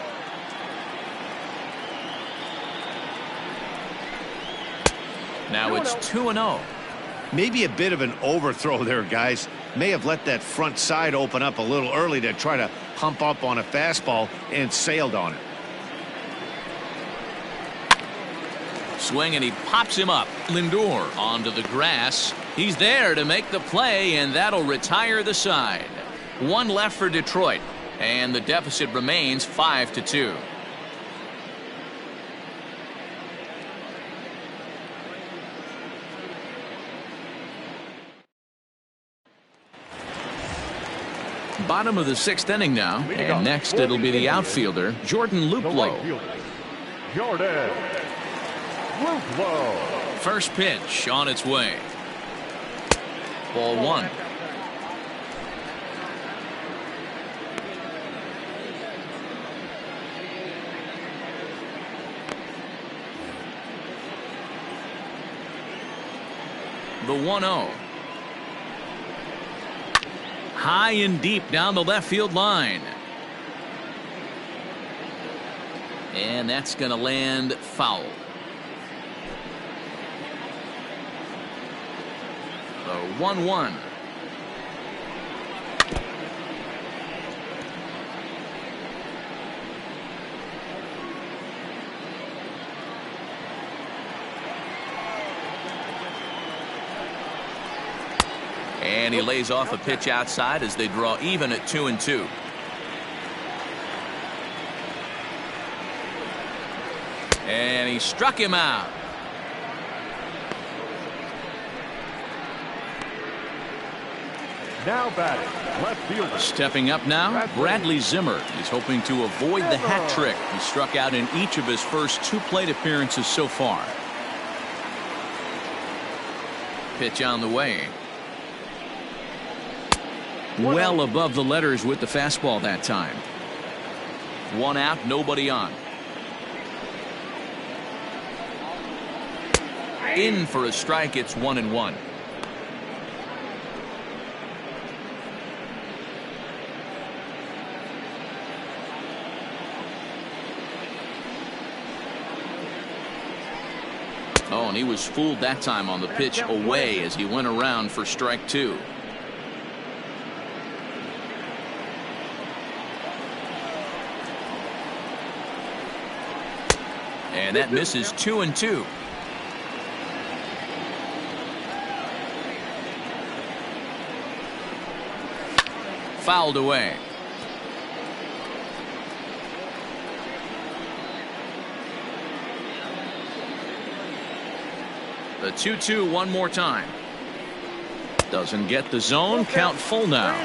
Now it's 2-0. Maybe a bit of an overthrow there, guys. May have let that front side open up a little early to try to hump up on a fastball and sailed on it. Swing, and he pops him up. Lindor onto the grass. He's there to make the play, and that'll retire the side. 1 left for Detroit, and the deficit remains 5-2. Bottom of the 6th inning now, and next it'll be the outfielder, Jordan Luplow. Jordan Luplow. First pitch on its way. Ball 1. The 1-0. High and deep down the left field line. And that's going to land foul. The 1-1. And he lays off a pitch outside as they draw even at 2-2. And he struck him out. Now batting, left fielder. Stepping up now, Bradley Zimmer. He's hoping to avoid the hat trick. He struck out in each of his first 2 plate appearances so far. Pitch on the way. Well above the letters with the fastball that time. 1 out, nobody on. In for a strike. It's 1-1. Oh, and he was fooled that time on the pitch away as he went around for strike 2. And that misses. 2-2. Fouled away. The 2-2 one more time. Doesn't get the zone. Count full now.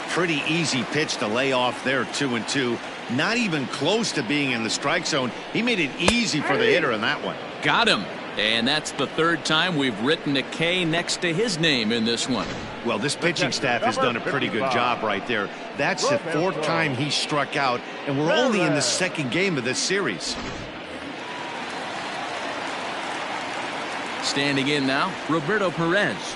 Pretty easy pitch to lay off there. 2-2. Not even close to being in the strike zone. He made it easy for the hitter in that one. Got him. And that's the 3rd time we've written a K next to his name in this one. Well, this pitching staff has done a pretty good job right there. That's the 4th time he struck out, and we're only in the 2nd game of this series. Standing in now, Roberto Perez.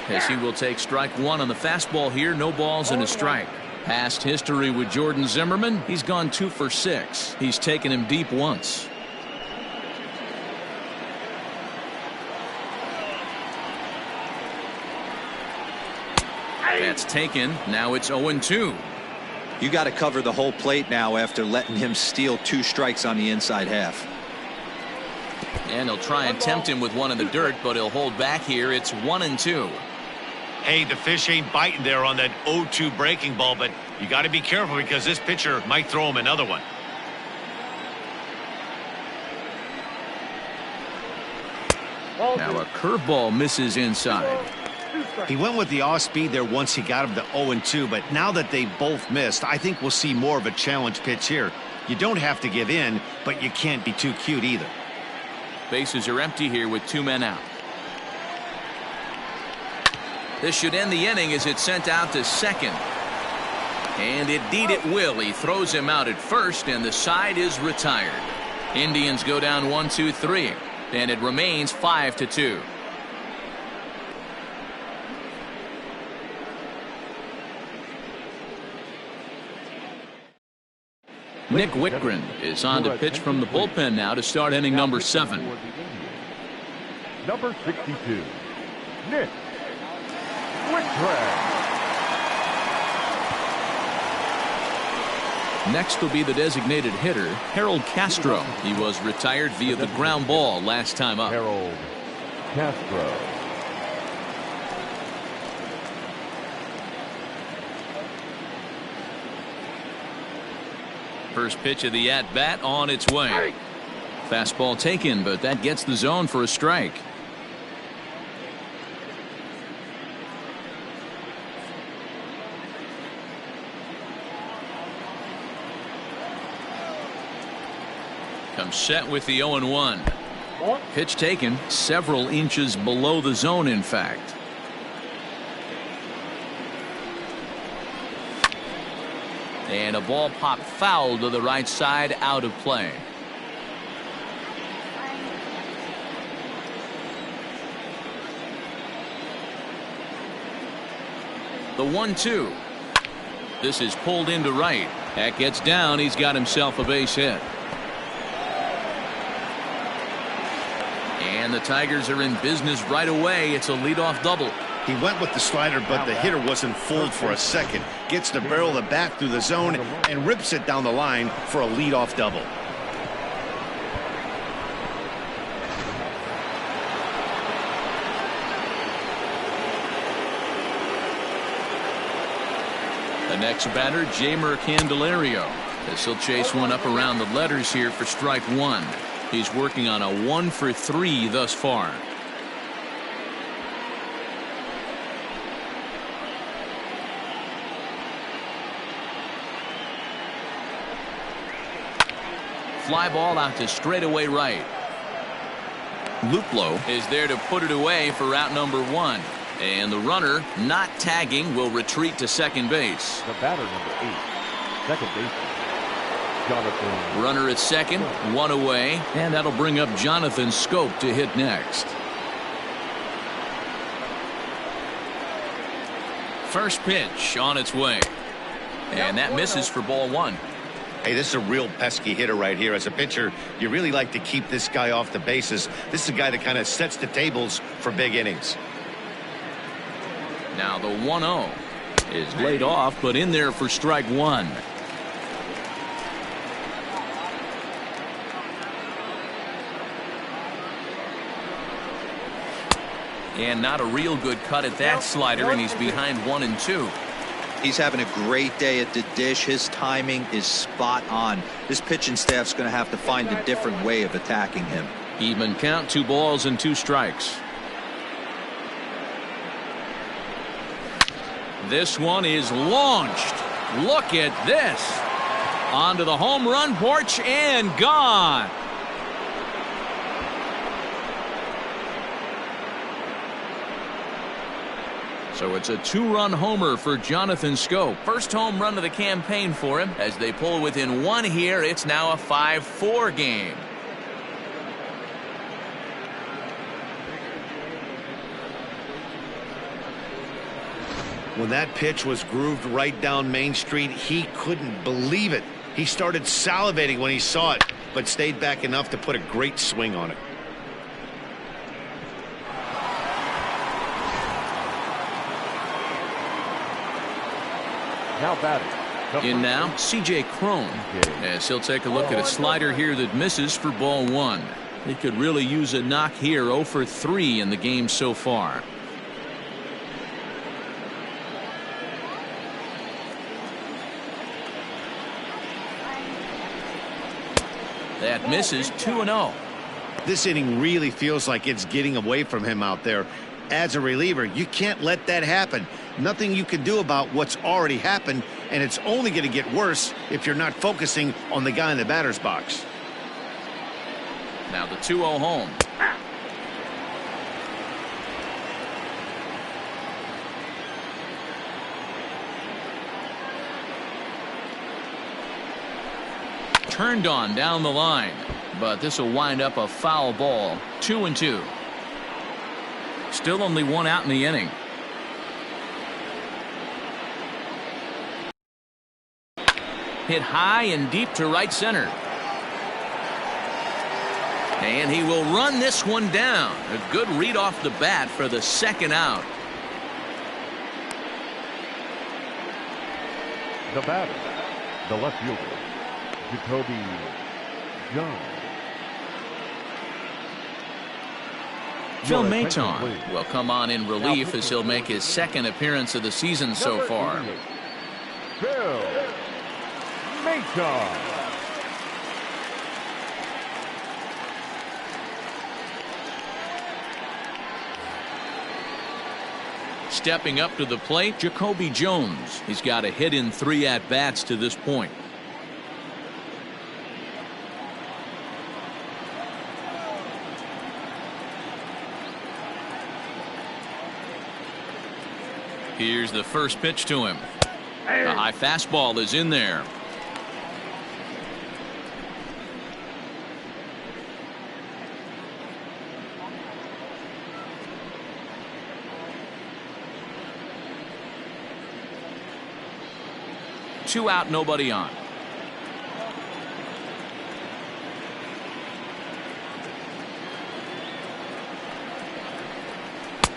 As he will take strike 1 on the fastball here. No balls and a strike. Past history with Jordan Zimmerman, he's gone 2 for 6. He's taken him deep once. That's taken. Now it's 0-2. You got to cover the whole plate now after letting him steal 2 strikes on the inside half. And he'll try and tempt him with one in the dirt, but he'll hold back here. It's 1-2. Hey, the fish ain't biting there on that 0-2 breaking ball, but you got to be careful because this pitcher might throw him another one. Now a curveball misses inside. He went with the off speed there once he got him to 0-2, but now that they both missed, I think we'll see more of a challenge pitch here. You don't have to give in, but you can't be too cute either. Bases are empty here with 2 men out. This should end the inning as it's sent out to second. And indeed it will. He throws him out at first, and the side is retired. Indians go down 1-2-3, and it remains 5-2. Nick Whitgren is on to pitch from the bullpen now to start inning number 7. Number 62, Nick Whitgren. Next will be the designated hitter, Harold Castro. He was retired via the ground ball last time up. Harold Castro. First pitch of the at-bat on its way. Fastball taken, but that gets the zone for a strike. Comes set with the 0-1. Pitch taken several inches below the zone, in fact. And a ball popped foul to the right side, out of play. The 1-2. This is pulled into right. That gets down. He's got himself a base hit. And the Tigers are in business right away. It's a leadoff double. He went with the slider, but the hitter wasn't fooled for a second. Gets the barrel of the bat through the zone and rips it down the line for a leadoff double. The next batter, Jeimer Candelario. This will chase one up around the letters here for strike one. He's working on a 1-for-3 thus far. Fly ball out to straightaway right. Luplow is there to put it away for out number one. And the runner, not tagging, will retreat to second base. The batter, number 8, second baseman, Jonathan. Runner at second, one away, and that'll bring up Jonathan Schoop to hit next. First pitch on its way. And that misses for ball one. Hey, this is a real pesky hitter right here. As a pitcher, you really like to keep this guy off the bases. This is a guy that kind of sets the tables for big innings. Now the 1-0 is laid off, but in there for strike one. And not a real good cut at that slider, and he's behind 1-2. He's having a great day at the dish. His timing is spot on. This pitching staff's going to have to find a different way of attacking him. Even count, 2 balls and 2 strikes. This one is launched. Look at this. Onto the home run porch and gone. So it's a 2-run homer for Jonathan Schoop. First home run of the campaign for him. As they pull within 1 here, it's now a 5-4 game. When that pitch was grooved right down Main Street, he couldn't believe it. He started salivating when he saw it, but stayed back enough to put a great swing on it. Now batting. In now, C.J. Cron, as he'll take a look at a slider here that misses for ball one. He could really use a knock here. 0 for 3 in the game so far. That misses. 2-0. This inning really feels like it's getting away from him out there. As a reliever, you can't let that happen. Nothing you can do about what's already happened, and it's only going to get worse if you're not focusing on the guy in the batter's box. Now the 2-0 home. Turned on down the line, but this will wind up a foul ball. 2-2. Still only 1 out in the inning. Hit high and deep to right center. And he will run this one down. A good read off the bat for the second out. The batter, the left fielder, Jacoby Jones. Phil Maton will come on in relief as he'll make his second appearance of the season so far. Phil Maton. Stepping up to the plate, Jacoby Jones. He's got a hit in 3 at-bats to this point. Here's the first pitch to him. A high fastball is in there. Two out, nobody on.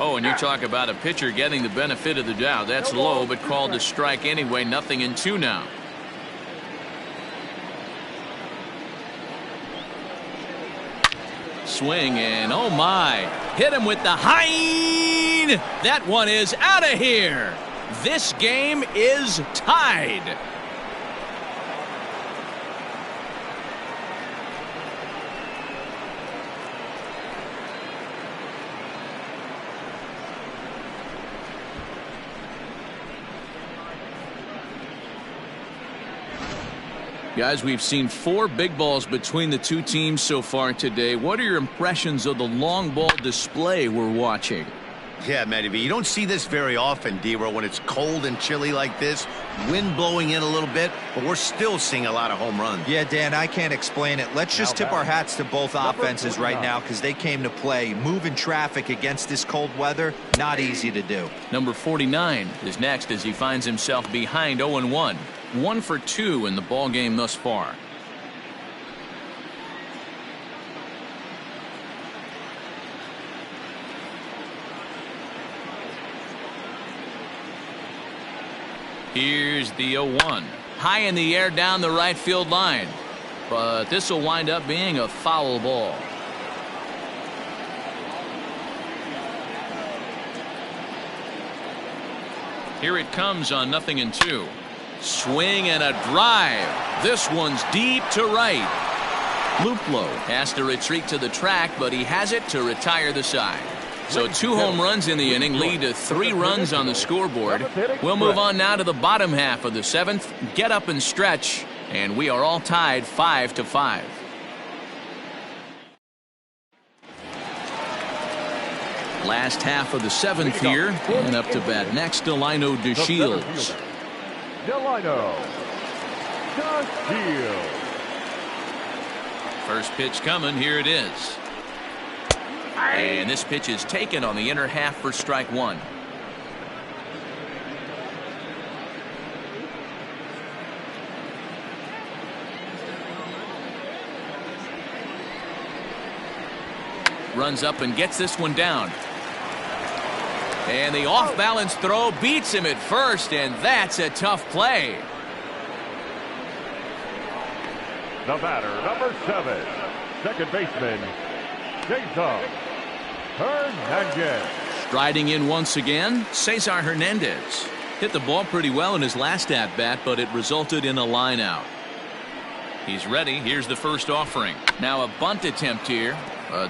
Oh, and you talk about a pitcher getting the benefit of the doubt. That's low, but called a strike anyway. 0-2 now. Swing, and oh my, hit him with the hind. That one is out of here. This game is tied. Guys, we've seen 4 big balls between the two teams so far today. What are your impressions of the long ball display we're watching? Yeah, Matty B, you don't see this very often, D-Row, when it's cold and chilly like this. Wind blowing in a little bit, but we're still seeing a lot of home runs. Yeah, Dan, I can't explain it. Let's just tip our hats to both offenses right now because they came to play. Moving traffic against this cold weather, not easy to do. Number 49 is next as he finds himself behind 0-1. 1 for 2 in the ball game thus far. Here's the 0-1. High in the air down the right field line. But this will wind up being a foul ball. Here it comes on 0-2. Swing and a drive. This one's deep to right. Luplow has to retreat to the track, but he has it to retire the side. So 2 home runs in the inning lead to 3 runs on the scoreboard. We'll move on now to the bottom half of the 7th. Get up and stretch, and we are all tied 5-5. Last half of the 7th here, and up to bat next, Delino DeShields. Delino DeShields. First pitch coming. Here it is. And this pitch is taken on the inner half for strike 1. Runs up and gets this one down. And the off-balance throw beats him at first, and that's a tough play. The batter, number 7, second baseman, Cesar Hernandez. Striding in once again, Cesar Hernandez. Hit the ball pretty well in his last at-bat, but it resulted in a line out. He's ready. Here's the first offering. Now a bunt attempt here.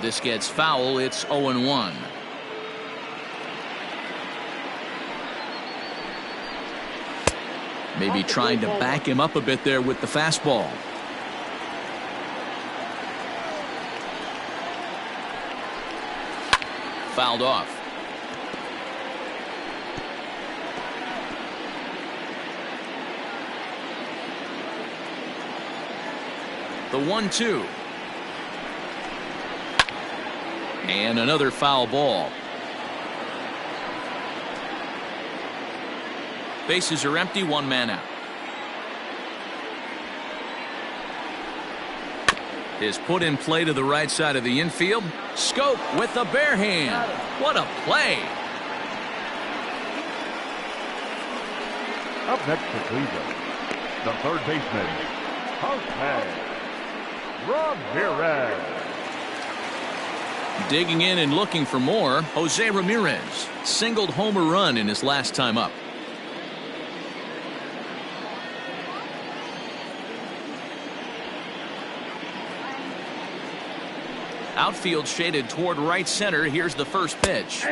This gets foul. It's 0-1. Maybe trying to back him up a bit there with the fastball. Fouled off. The 1-2. And another foul ball. Bases are empty, 1 man out. Is put in play to the right side of the infield. Scope with the bare hand. What a play. Up next to Cleveland, the third baseman, Jose Ramirez. Digging in and looking for more, Jose Ramirez singled home a run in his last time up. Outfield shaded toward right center. Here's the first pitch.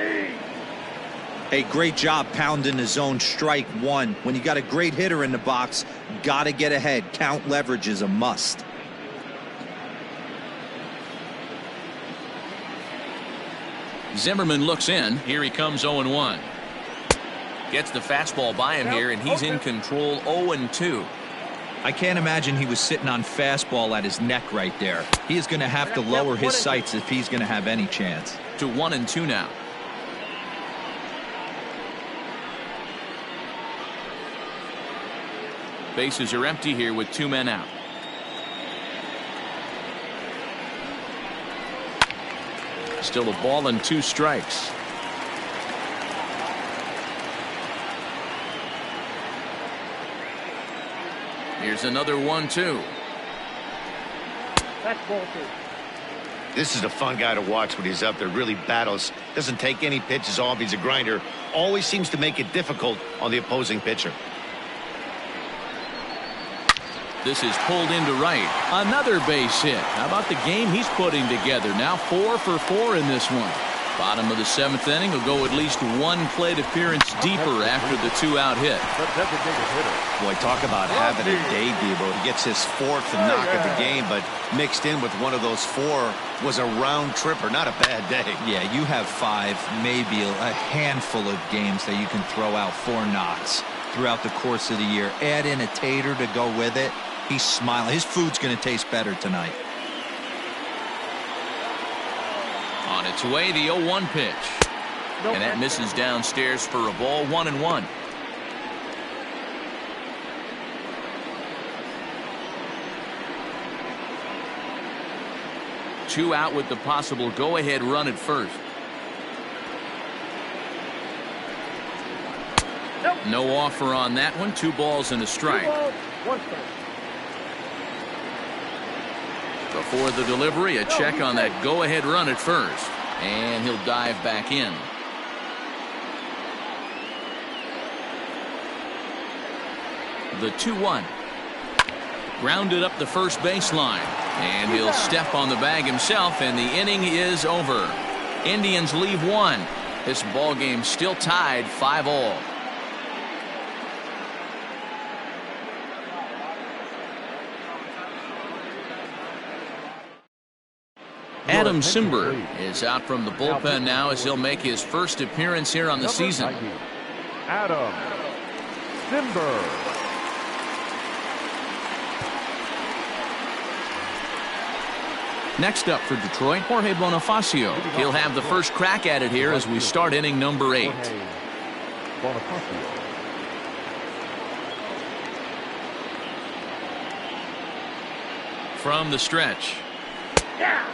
Hey, great job pounding the zone. Strike 1. When you got a great hitter in the box, got to get ahead. Count leverage is a must. Zimmerman looks in. Here he comes 0-1. Gets the fastball by him here, and he's in control 0-2. I can't imagine he was sitting on fastball at his neck right there. He is going to have to lower his sights if he's going to have any chance. To 1-2 now. Bases are empty here with 2 men out. Still a ball and 2 strikes. Here's another 1-2. That's ball two. This is a fun guy to watch when he's up there. Really battles. Doesn't take any pitches off. He's a grinder. Always seems to make it difficult on the opposing pitcher. This is pulled into right. Another base hit. How about the game he's putting together? Now 4 for 4 in this one. Bottom of the 7th inning. Will go at least one plate appearance deeper after the 2-out hit. Boy, talk about having a day, Debo. He gets his 4th knock of the game, but mixed in with one of those 4 was a round tripper. Not a bad day. Yeah, you have 5, maybe a handful of games that you can throw out 4 knocks throughout the course of the year. Add in a tater to go with it. He's smiling. His food's going to taste better tonight. On its way, the 0-1 pitch. And that misses downstairs for a ball, 1-1. Two out with the possible go-ahead run at first. No offer on that one. 2 balls and a strike. 2 balls, 1 strike. Before the delivery, a check on that go-ahead run at first. And he'll dive back in. The 2-1. Grounded up the first baseline. And he'll step on the bag himself, and the inning is over. Indians leave 1. This ball game still tied 5-all. Adam Simber is out from the bullpen now as he'll make his first appearance here on the season. Adam Simber. Next up for Detroit, Jorge Bonifacio. He'll have the first crack at it here as we start inning number 8. From the stretch. Yeah.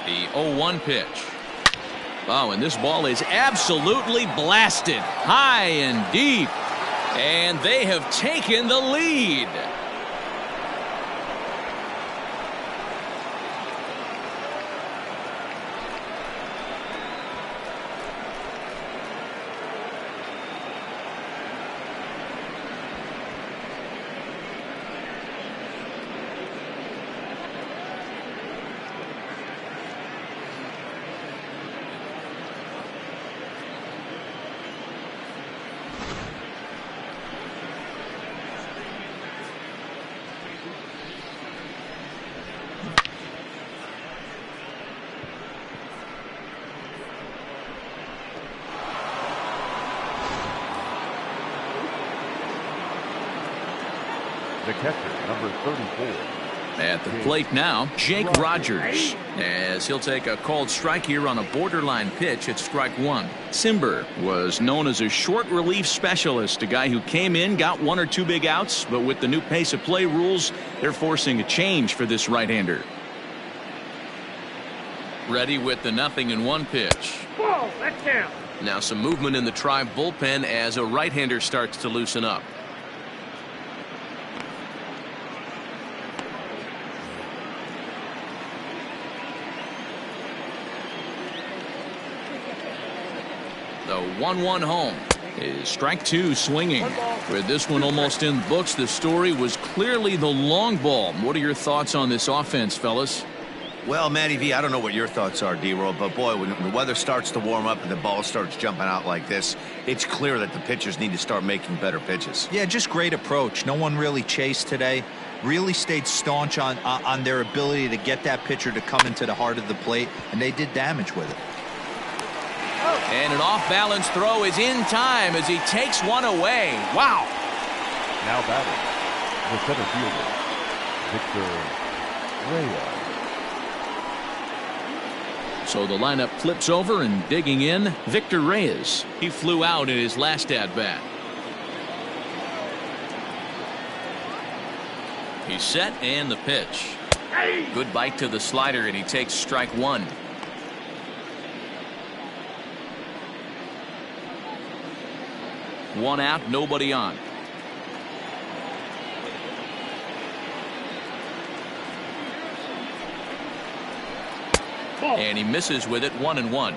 The 0-1 pitch. Oh, and this ball is absolutely blasted high and deep. And they have taken the lead. The catcher, number 34. At the plate now, Jake Rogers, as he'll take a called strike here on a borderline pitch at strike 1. Simber was known as a short relief specialist, a guy who came in, got 1 or 2 big outs, but with the new pace of play rules, they're forcing a change for this right-hander. Ready with the 0-1 pitch. Ball, that's down. Now some movement in the Tribe bullpen as a right-hander starts to loosen up. The 1-1 home is strike 2 swinging. With this one almost in the books, the story was clearly the long ball. What are your thoughts on this offense, fellas? Well, Matty V, I don't know what your thoughts are, D-Roll, but boy, when the weather starts to warm up and the ball starts jumping out like this, it's clear that the pitchers need to start making better pitches. Yeah, just great approach. No one really chased today. Really stayed staunch on their ability to get that pitcher to come into the heart of the plate, and they did damage with it. And an off-balance throw is in time as he takes one away. Wow. Now batting, the center fielder, Victor Reyes. So the lineup flips over, and digging in, Victor Reyes. He flew out in his last at-bat. He's set, and the pitch. Good bite to the slider, and he takes strike one. One out, nobody on. And he misses with it, 1-1.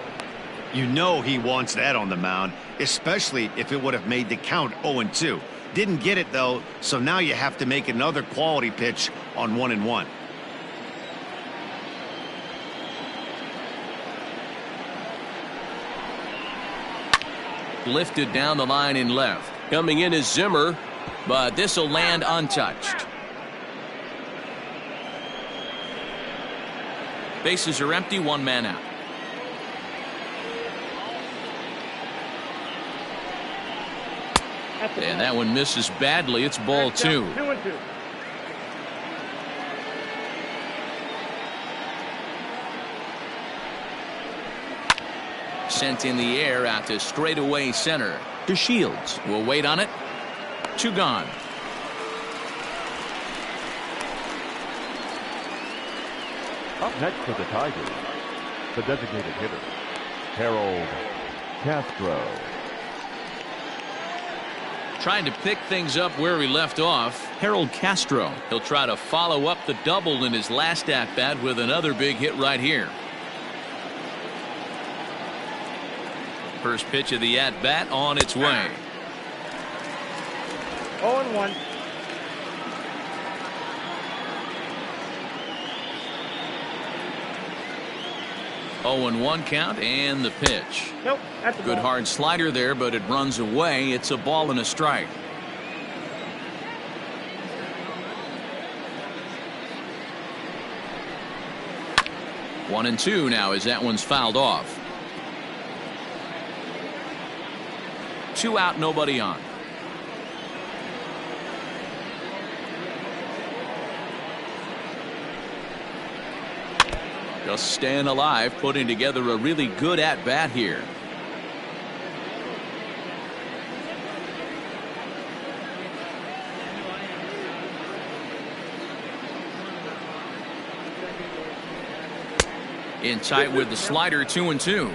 You know he wants that on the mound, especially if it would have made the count 0-2. Didn't get it, though, so now you have to make another quality pitch on 1-1. Lifted down the line in left. Coming in is Zimmer. But this will land untouched. Bases are empty, one man out. And that one misses badly. It's ball two. 2-2. Sent in the air out to straightaway center. To Shields. Will wait on it. Two gone. Up next for the Tigers, the designated hitter, Harold Castro. Trying to pick things up where he left off. Harold Castro. He'll try to follow up the double in his last at-bat with another big hit right here. First pitch of the at-bat on its way. 0-1. Oh, and 1 count, and the pitch. Nope, that's a Good ball. hard slider there, but it runs away. It's a ball and a strike. One and two now as that one's fouled off. 2 out, nobody on. Just staying alive, putting together a really good at-bat here. In tight with the slider, 2-2.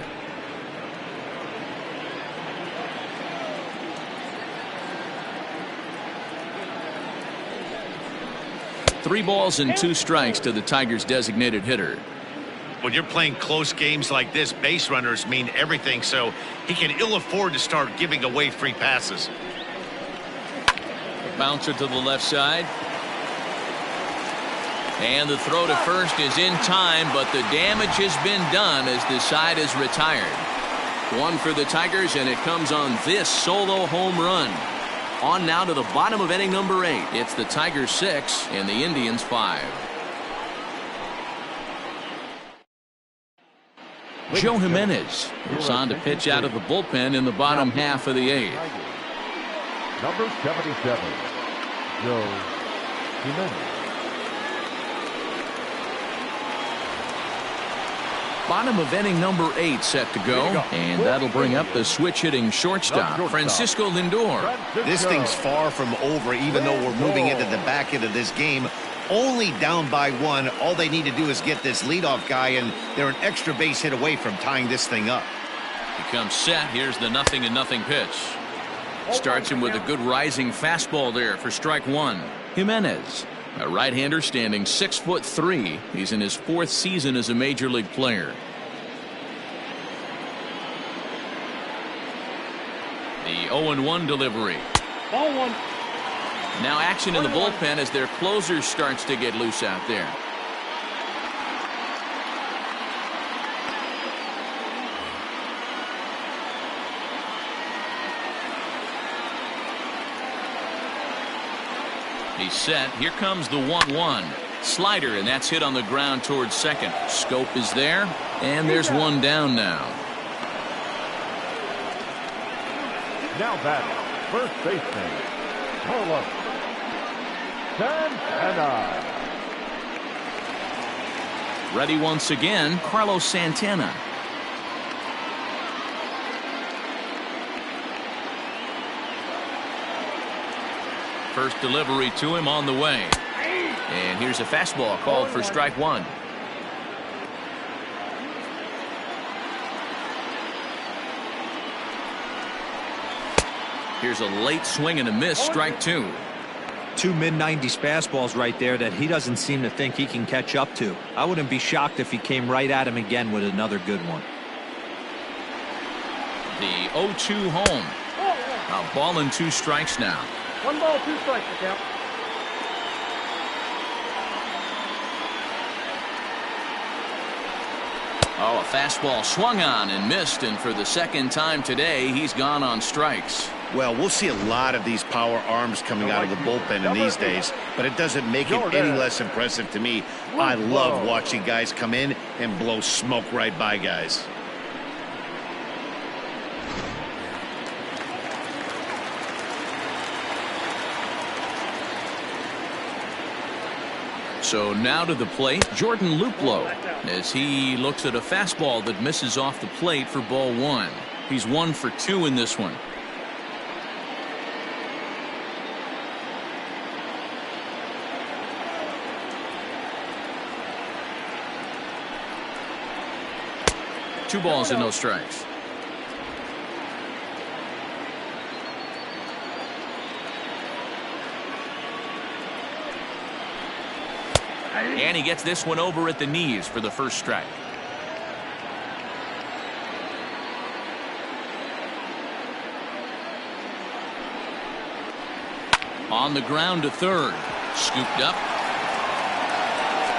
Three balls and 2 strikes to the Tigers' designated hitter. When you're playing close games like this, base runners mean everything, so he can ill afford to start giving away free passes. Bouncer to the left side. And the throw to first is in time, but the damage has been done as the side is retired. One for the Tigers, and it comes on this solo home run. On now to the bottom of inning number 8. It's the Tigers 6 and the Indians 5. Joe Jimenez is on to pitch out of the bullpen in the bottom half of the 8th. Number 77, Joe Jimenez. Bottom of inning number 8 set to go, and that'll bring up the switch-hitting shortstop, Francisco Lindor. This thing's far from over, even though we're moving into the back end of this game. Only down by 1. All they need to do is get this leadoff guy, and they're an extra base hit away from tying this thing up. He comes set. Here's the 0-0 pitch. Starts him with a good rising fastball there for strike 1. Jimenez, a right-hander standing 6'3". He's in his 4th season as a major league player. The 0-1 delivery. Ball 1. Now action in the bullpen as their closer starts to get loose out there. He's set. Here comes the 1-1. Slider, and that's hit on the ground towards second. Scope is there, and there's one down now. Now batting, first baseman, Carlos Santana. Ready once again, Carlos Santana. First delivery to him on the way. And here's a fastball called for strike one. Here's a late swing and a miss, strike two. Two mid-90s fastballs right there that he doesn't seem to think he can catch up to. I wouldn't be shocked if he came right at him again with another good one. The 0-2 home. A ball and two strikes now. 1 ball, 2 strikes, the count. Oh, a fastball swung on and missed, and for the second time today, he's gone on strikes. Well, we'll see a lot of these power arms coming out of the bullpen in these days, but it doesn't make it any less impressive to me. I love watching guys come in and blow smoke right by guys. So now to the plate, Jordan Luplow, as he looks at a fastball that misses off the plate for ball one. He's 1 for 2 in this one. Two balls and no strikes. And he gets this one over at the knees for the first strike. On the ground to third. Scooped up.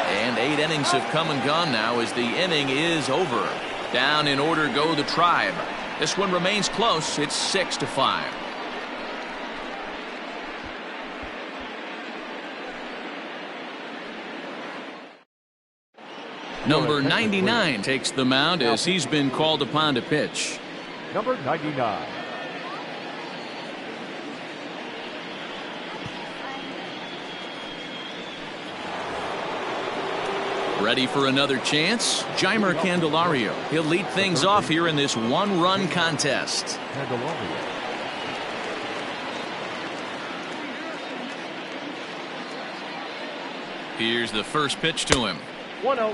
And 8 innings have come and gone now as the inning is over. Down in order go the Tribe. This one remains close. It's 6-5. Number 99 takes the mound as he's been called upon to pitch. Number 99. Ready for another chance? Jeimer Candelario. He'll lead things off here in this one-run contest. Candelario. Here's the first pitch to him. 1-0.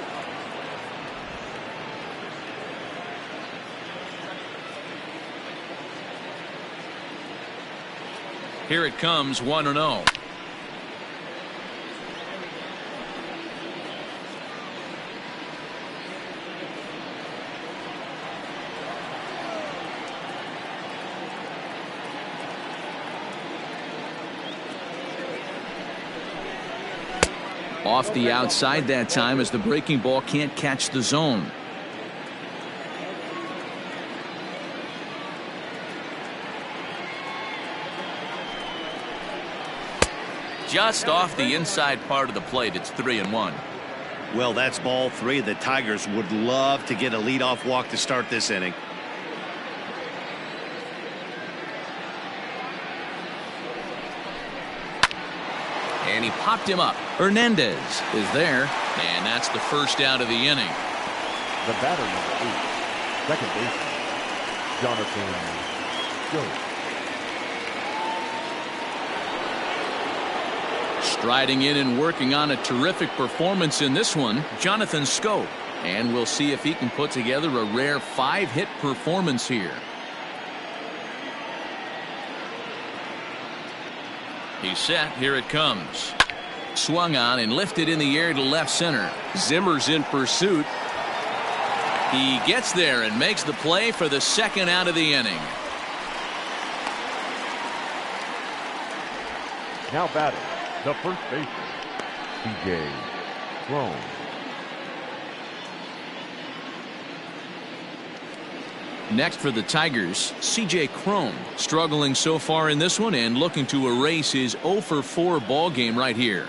Here it comes, 1-0. Off the outside that time as the breaking ball can't catch the zone. Just off the inside part of the plate. It's 3-1. Well, that's ball 3. The Tigers would love to get a leadoff walk to start this inning. And he popped him up. Hernandez is there, and that's the first out of the inning. The batter, number 8, second baseman, Jonathan Jones. Striding in and working on a terrific performance in this one, Jonathan Schoop. And we'll see if he can put together a rare 5-hit performance here. He's set. Here it comes. Swung on and lifted in the air to left center. Zimmer's in pursuit. He gets there and makes the play for the second out of the inning. Now batting, the first baseman, C.J. Cron. Next for the Tigers, C.J. Cron, struggling so far in this one and looking to erase his 0-for-4 ball game right here.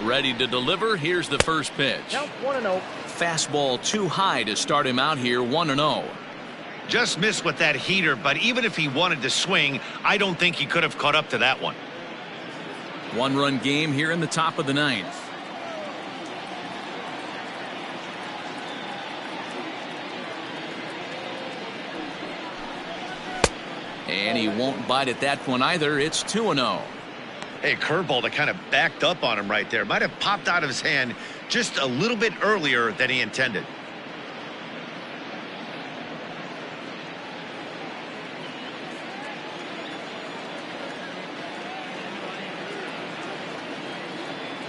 Ready to deliver. Here's the first pitch. Count 1-0. Fastball too high to start him out here, 1-0. Just missed with that heater, but even if he wanted to swing, I don't think he could have caught up to that one. One-run game here in the top of the ninth. And he won't bite at that one either. It's 2-0. Hey, curveball that kind of backed up on him right there. Might have popped out of his hand just a little bit earlier than he intended.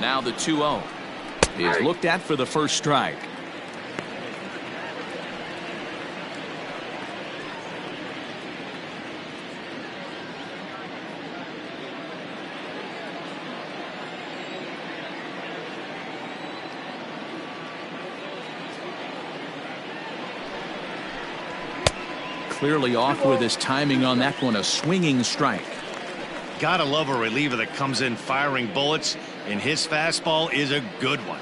Now the 2-0 is looked at for the first strike. Clearly off with his timing on that one, a swinging strike. Gotta love a reliever that comes in firing bullets, and his fastball is a good one.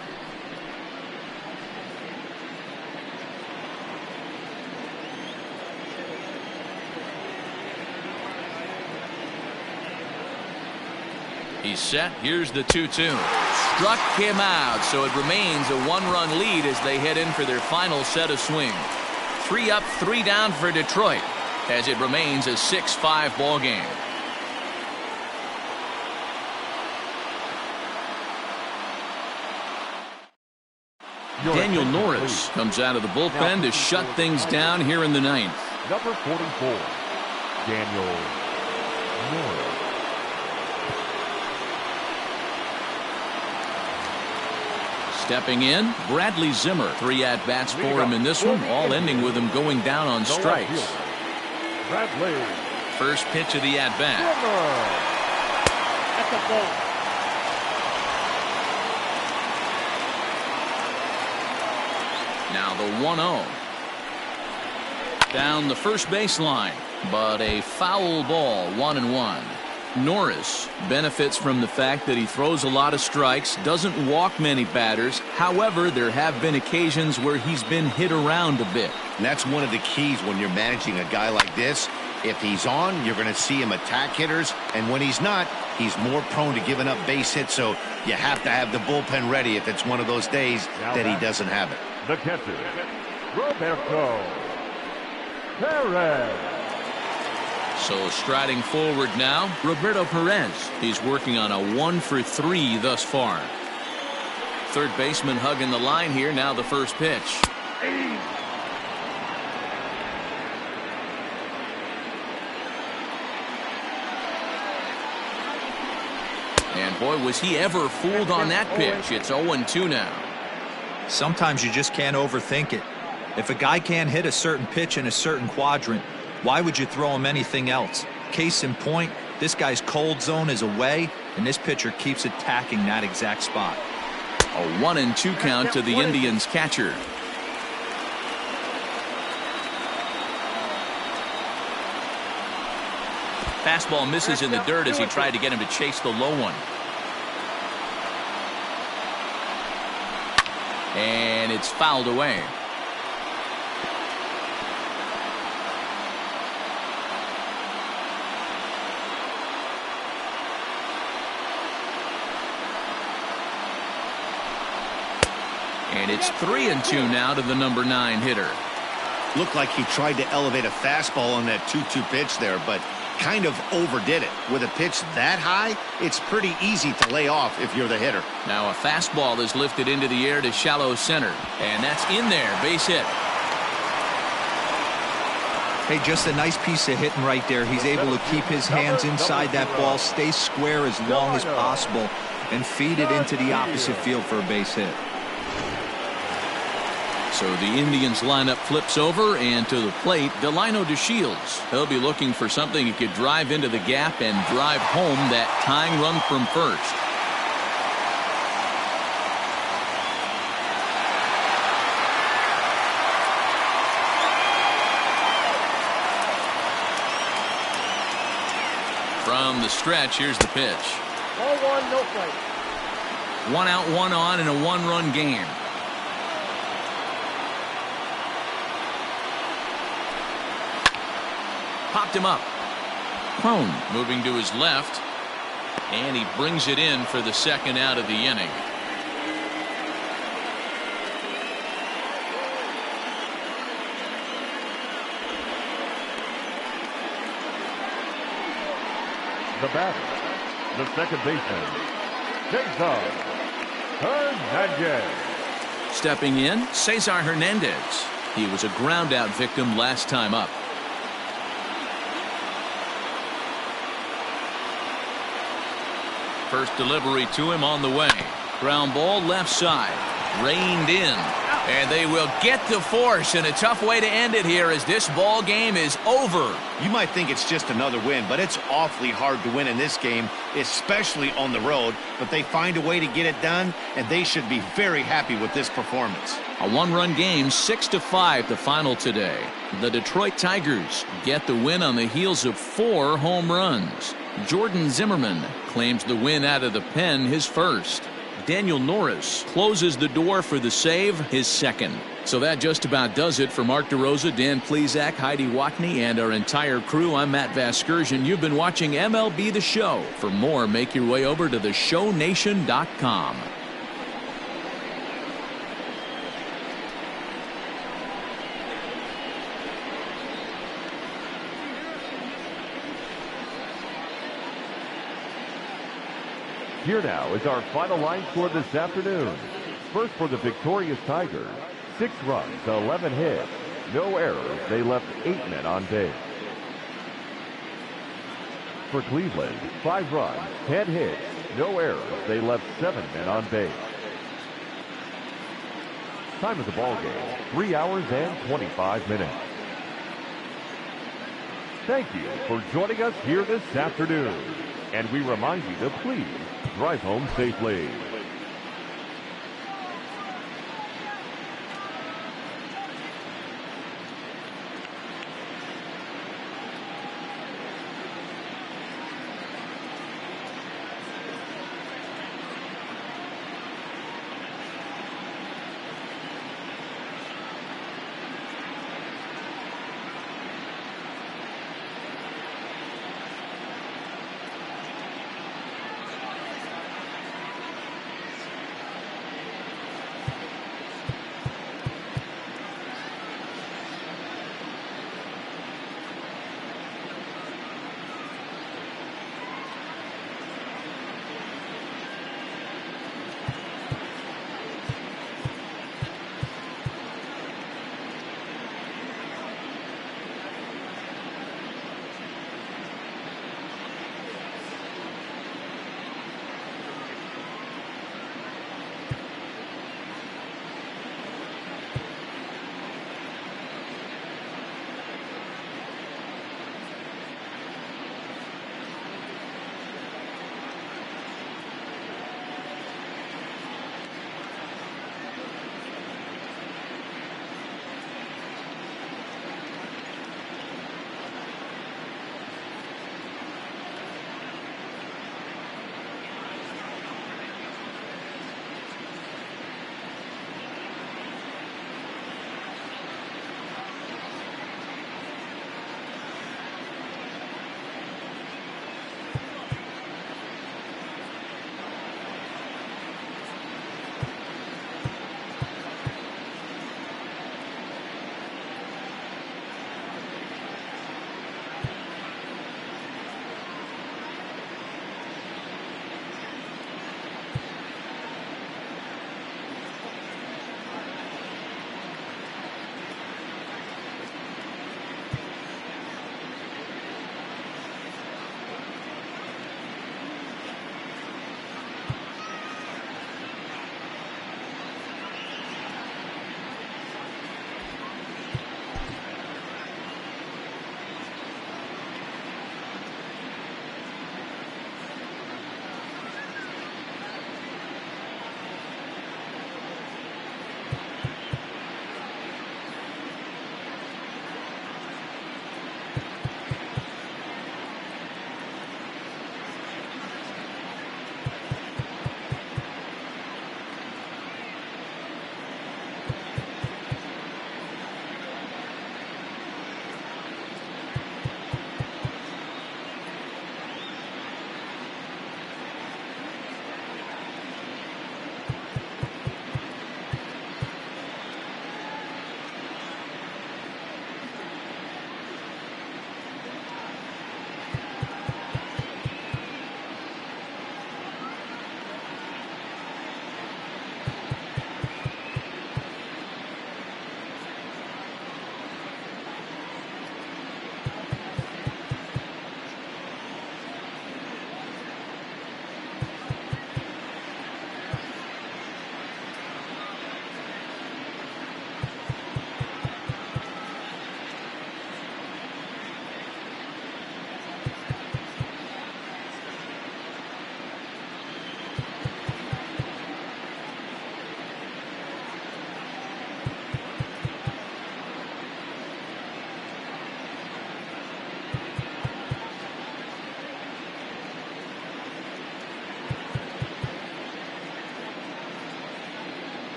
He's set. Here's the 2-2. Struck him out, so it remains a one-run lead as they head in for their final set of swings. 3 up, 3 down for Detroit as it remains a 6-5 ball game. Daniel Norris comes out of the bullpen to shut things down here in the 9th. Number 44, Daniel Norris. Stepping in, Bradley Zimmer. 3 at-bats for him in this one, all ending with him going down on strikes. Bradley. First pitch of the at-bat. That's a ball. Now the 1-0. Down the first baseline, but a foul ball, 1-1. Norris benefits from the fact that he throws a lot of strikes, doesn't walk many batters. However, there have been occasions where he's been hit around a bit. And that's one of the keys when you're managing a guy like this. If he's on, you're going to see him attack hitters, and when he's not, he's more prone to giving up base hits, so you have to have the bullpen ready if it's one of those days that he doesn't have it. The catcher, Roberto Perez. So striding forward now, Roberto Perez. He's working on a 1-for-3 thus far. Third baseman hugging the line here. Now the first pitch. And boy, was he ever fooled on that pitch. It's 0-2 now. Sometimes you just can't overthink it. If a guy can't hit a certain pitch in a certain quadrant, why would you throw him anything else? Case in point, this guy's cold zone is away, and this pitcher keeps attacking that exact spot. A 1-2 count to the Indians catcher. Fastball misses in the dirt as he tried to get him to chase the low one. And it's fouled away. And it's 3-2 now to the number 9 hitter. Looked like he tried to elevate a fastball on that 2-2 pitch there, but kind of overdid it. With a pitch that high, it's pretty easy to lay off if you're the hitter. Now a fastball is lifted into the air to shallow center, and that's in there, base hit. Hey, just a nice piece of hitting right there. He's able to keep his hands inside that ball, stay square as long as possible, and feed it into the opposite field for a base hit. So the Indians lineup flips over, and to the plate, Delino DeShields. He'll be looking for something he could drive into the gap and drive home that tying run from first. From the stretch, here's the pitch. 1-1, no play. 1 out, 1 on in a 1-run game. Popped him up. Crone moving to his left, and he brings it in for the second out of the inning. The batter, the second baseman, Cesar Hernandez. Stepping in, Cesar Hernandez. He was a ground-out victim last time up. First delivery to him on the way. Ground ball left side. Reined in. And they will get the force, and a tough way to end it here as this ball game is over. You might think it's just another win, but it's awfully hard to win in this game, especially on the road. But they find a way to get it done, and they should be very happy with this performance. A one-run game, 6-5 the final today. The Detroit Tigers get the win on the heels of 4 home runs. Jordan Zimmerman claims the win out of the pen, his first. Daniel Norris closes the door for the save, his second. So that just about does it for Mark DeRosa, Dan Plesac, Heidi Watney, and our entire crew. I'm Matt Vasgersian. You've been watching MLB The Show. For more, make your way over to theshownation.com. Here now is our final line score this afternoon. First for the victorious Tigers, 6 runs, 11 hits, no errors. They left 8 men on base. For Cleveland, 5 runs, 10 hits, no errors. They left 7 men on base. Time of the ball game, 3 hours and 25 minutes. Thank you for joining us here this afternoon. And we remind you to please drive home safely.